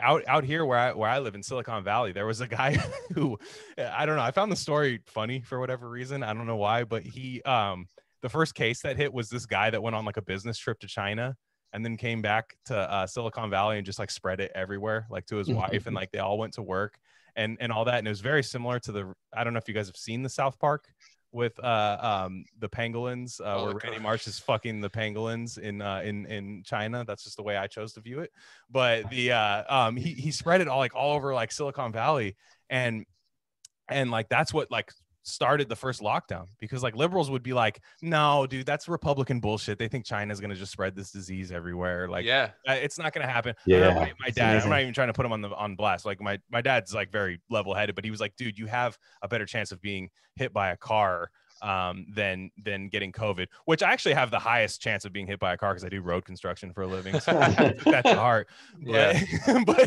out here where I live in Silicon Valley, there was a guy who, I don't know, I found the story funny for whatever reason. I don't know why, but he, the first case that hit was this guy that went on like a business trip to China and then came back to Silicon Valley and just like spread it everywhere, like to his wife, and like they all went to work and all that. And it was very similar to I don't know if you guys have seen the South Park with the pangolins, where Randy Marsh is fucking the pangolins in China. That's just the way I chose to view it. But the he spread it all over like Silicon Valley, and like that's what like started the first lockdown, because like liberals would be like, no dude, that's Republican bullshit, they think China's gonna just spread this disease everywhere, like it's not gonna happen. My dad, I'm not even trying to put him on blast, like my dad's like very level-headed, but he was like, dude, you have a better chance of being hit by a car than getting COVID, which I actually have the highest chance of being hit by a car because I do road construction for a living, so that's the heart. But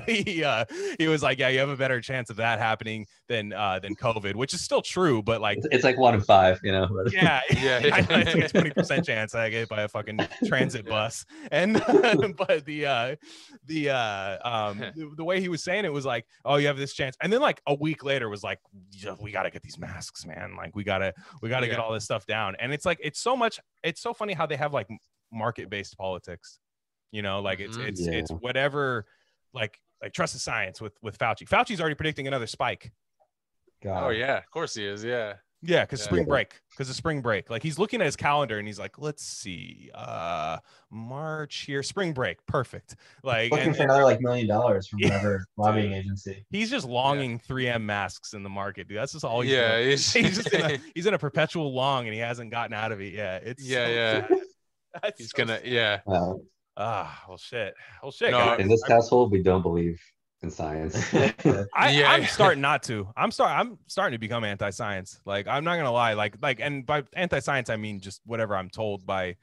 he was like, yeah, you have a better chance of that happening than COVID, which is still true, but like it's like 1 in 5, you know. yeah. I know, it's like a 20% chance I get hit by a fucking transit bus, and but the way he was saying it was like, oh, you have this chance, and then like a week later was like, we got to get these masks, man, like we gotta get all this stuff down. And it's like, it's so funny how they have like market-based politics, you know, like it's whatever, like trust the science with Fauci's already predicting another spike. God. Oh yeah, of course he is. Because spring break, like he's looking at his calendar and he's like, let's see, March here, spring break, perfect. Like looking for another like $1 million from whatever lobbying agency. He's just longing 3M masks in the market, dude. That's just all he's doing. He's just he's in a perpetual long and he hasn't gotten out of it yet. It's he's so gonna well shit. No, in this household we don't believe in science. I'm starting not to. I'm starting to become anti-science. Like, I'm not gonna lie. Like, and by anti-science I mean just whatever I'm told by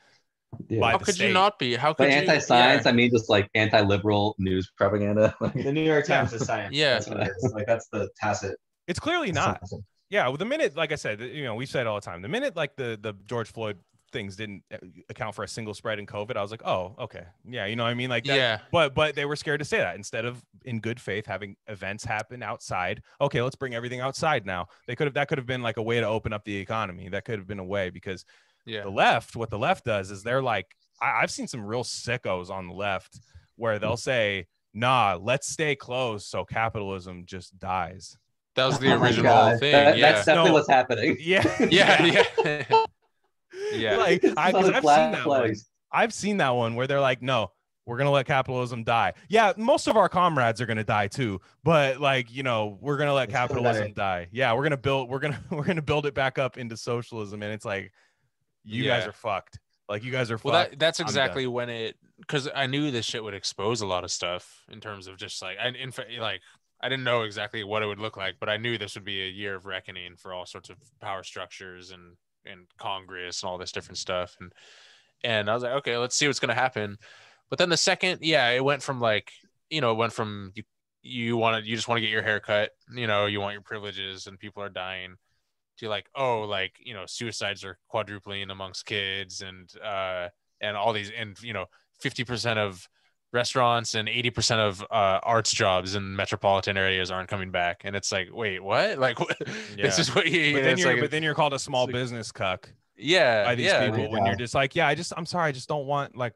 how could you not be? How could by anti-science I mean just like anti-liberal news propaganda. The New York Times is science. That's what it is. Like, that's the tacit. It's clearly not. Yeah, well, the minute, like I said, you know, we said all the time, the minute like the George Floyd things didn't account for a single spread in COVID, I was like, oh, okay, yeah, you know what I mean, like that, but they were scared to say that. Instead of in good faith having events happen outside, okay, let's bring everything outside now. That could have been like a way to open up the economy. That could have been a way, because what the left does is they're like, I've seen some real sickos on the left where they'll say, nah, let's stay closed so capitalism just dies. That was the original thing. That's definitely what's happening. Yeah. Like I've seen that one where they're like, no, we're gonna let capitalism die. Yeah, most of our comrades are gonna die too, but like, you know, we're gonna let capitalism die. Yeah, we're gonna build it back up into socialism, and it's like, you guys are fucked. Like, you guys are fucked. Well, that's exactly when because I knew this shit would expose a lot of stuff in terms of just like, in fact, like, I didn't know exactly what it would look like, but I knew this would be a year of reckoning for all sorts of power structures and Congress and all this different stuff. And I was like, okay, let's see what's going to happen. But then the second, it went from like, you know, you just want to get your hair cut, you know, you want your privileges and people are dying, to like, oh, like, you know, suicides are quadrupling amongst kids and all these, and, you know, 50% of restaurants and 80% of arts jobs in metropolitan areas aren't coming back. And it's like, wait, what? Like, this is what you, but then you're called a small business cuck. By these people, when you're just like, I'm sorry, I just don't want, like,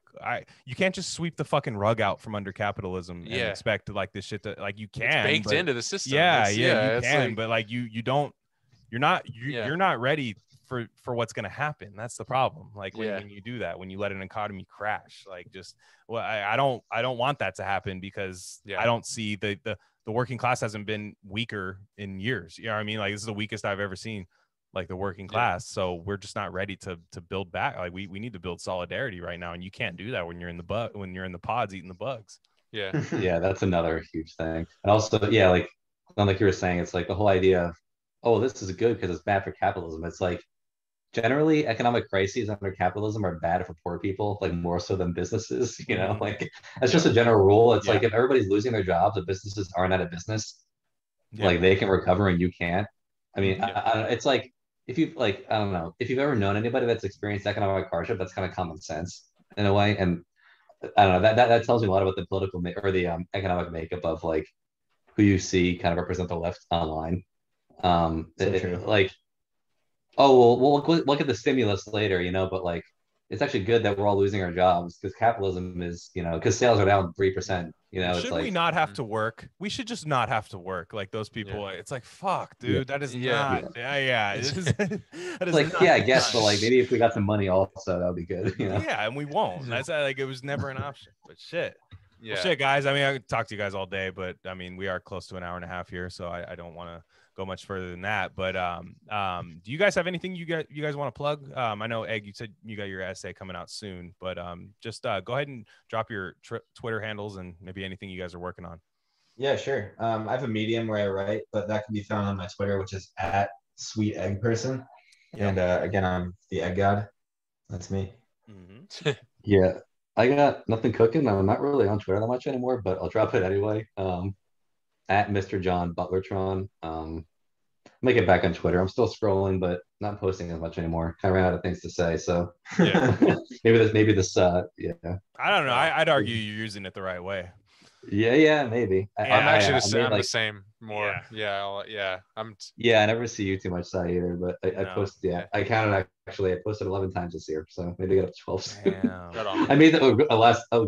you can't just sweep the fucking rug out from under capitalism and expect like this shit to, like, you can, it's baked into the system. You can, like, but like you're not ready for what's going to happen. That's the problem. Like when, Yeah. when you do that, when you let an economy crash, like just, well, I don't want that to happen because Yeah. I don't see the working class hasn't been weaker in years. You know what I mean? Like this is the weakest I've ever seen, like the working class. So we're just not ready to build back. Like we need to build solidarity right now. And you can't do that when you're in the pods eating the bugs. Yeah. Yeah, that's another huge thing. And also, yeah, like you were saying, it's like the whole idea of, oh, this is good because it's bad for capitalism. It's like generally economic crises under capitalism are bad for poor people, like more so than businesses, you know, like that's just a general rule. It's like if everybody's losing their jobs, if businesses aren't out of business, like they can recover and you can't. I mean, it's like if you've like, I don't know, if you've ever known anybody that's experienced economic hardship, that's kind of common sense in a way. And I don't know, that tells me a lot about the political or the economic makeup of like who you see kind of represent the left online. Like, oh, well, look at the stimulus later, you know, but like, it's actually good that we're all losing our jobs because capitalism is, you know, because sales are down 3%, you know, should we not have to work? We should just not have to work like those people. It's like, fuck, dude, that is not. Yeah. That is like, I guess, but like maybe if we got some money also, that would be good, you know? Yeah, and we won't. That's like it was never an option. But shit. Yeah. Well, shit, guys. I mean, I could talk to you guys all day, but I mean, we are close to an hour and a half here, so I don't want to go much further than that. But do you guys have anything you guys want to plug? I know, Egg, you said you got your essay coming out soon, but just go ahead and drop your Twitter handles and maybe anything you guys are working on. Yeah, sure. I have a Medium where I write, but that can be found on my Twitter, which is @SweetEggPerson. And again, I'm the Egg God. That's me. Yeah, I got nothing cooking. I'm not really on Twitter that much anymore, but I'll drop it anyway. @Mr. John Butlertron. Might get back on Twitter. I'm still scrolling, but not posting as much anymore. Kind of ran out of things to say, so maybe this. Yeah. I don't know. I'd argue you're using it the right way. Yeah, maybe. I'm actually the same. More. Yeah. I never see you too much side either, but I posted. Yeah, I counted actually. I posted 11 times this year, so maybe get up to 12. I made that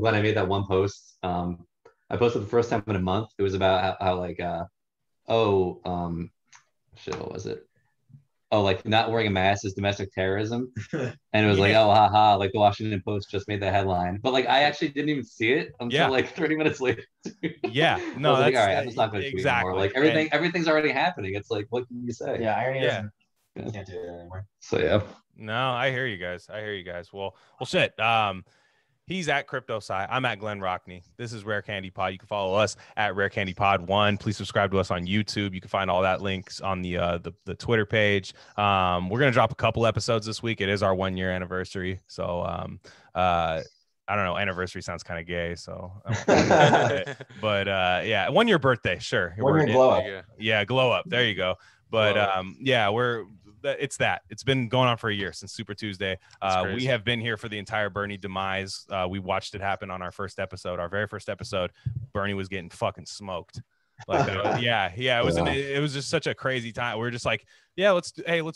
when I made that one post. I posted the first time in a month. It was about how like shit, what was it? Oh, like not wearing a mask is domestic terrorism. And it was like, oh, haha, like the Washington Post just made the headline. But like I actually didn't even see it until like 30 minutes later. No, that's like, all right, I'm just not gonna exactly anymore. Like everything's already happening. It's like, what can you say? Yeah, irony you can't do it anymore. So yeah. No, I hear you guys. Well, shit. He's at CryptoSci. I'm at Glenn Rockney. This is Rare Candy Pod. You can follow us at Rare Candy Pod 1. Please subscribe to us on YouTube. You can find all that links on the Twitter page. We're gonna drop a couple episodes this week. It is our 1 year anniversary. So I don't know. Anniversary sounds kind of gay. So, but yeah, 1 year birthday. Sure. 1 year glow up. Yeah, glow up. There you go. But it's been going on for a year since Super Tuesday. We have been here for the entire Bernie demise. We watched it happen on our very first episode. Bernie was getting fucking smoked. Like it was just such a crazy time. We were just like, let's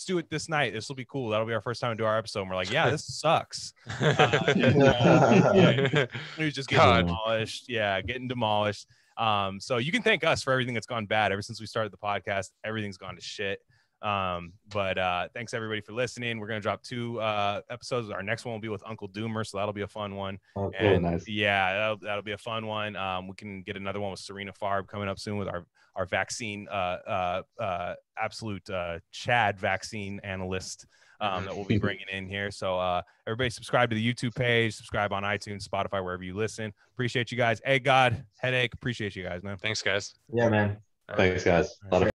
do it this night. This will be cool. That'll be our first time to do our episode. And we're like, this sucks. He was just getting demolished. Yeah, getting demolished. So you can thank us for everything that's gone bad ever since we started the podcast. Everything's gone to shit. But thanks everybody for listening. We're gonna drop 2 episodes. Our next one will be with Uncle Doomer, so that'll be a fun one. Nice. Yeah, that'll be a fun one. We can get another one with Serena Farb coming up soon with our vaccine absolute Chad vaccine analyst that we'll be bringing in here. So everybody subscribe to the YouTube page, subscribe on iTunes, Spotify, wherever you listen. Appreciate you guys. Hey, God, Headache, appreciate you guys, man. Thanks, guys. Yeah, man. Thanks, guys.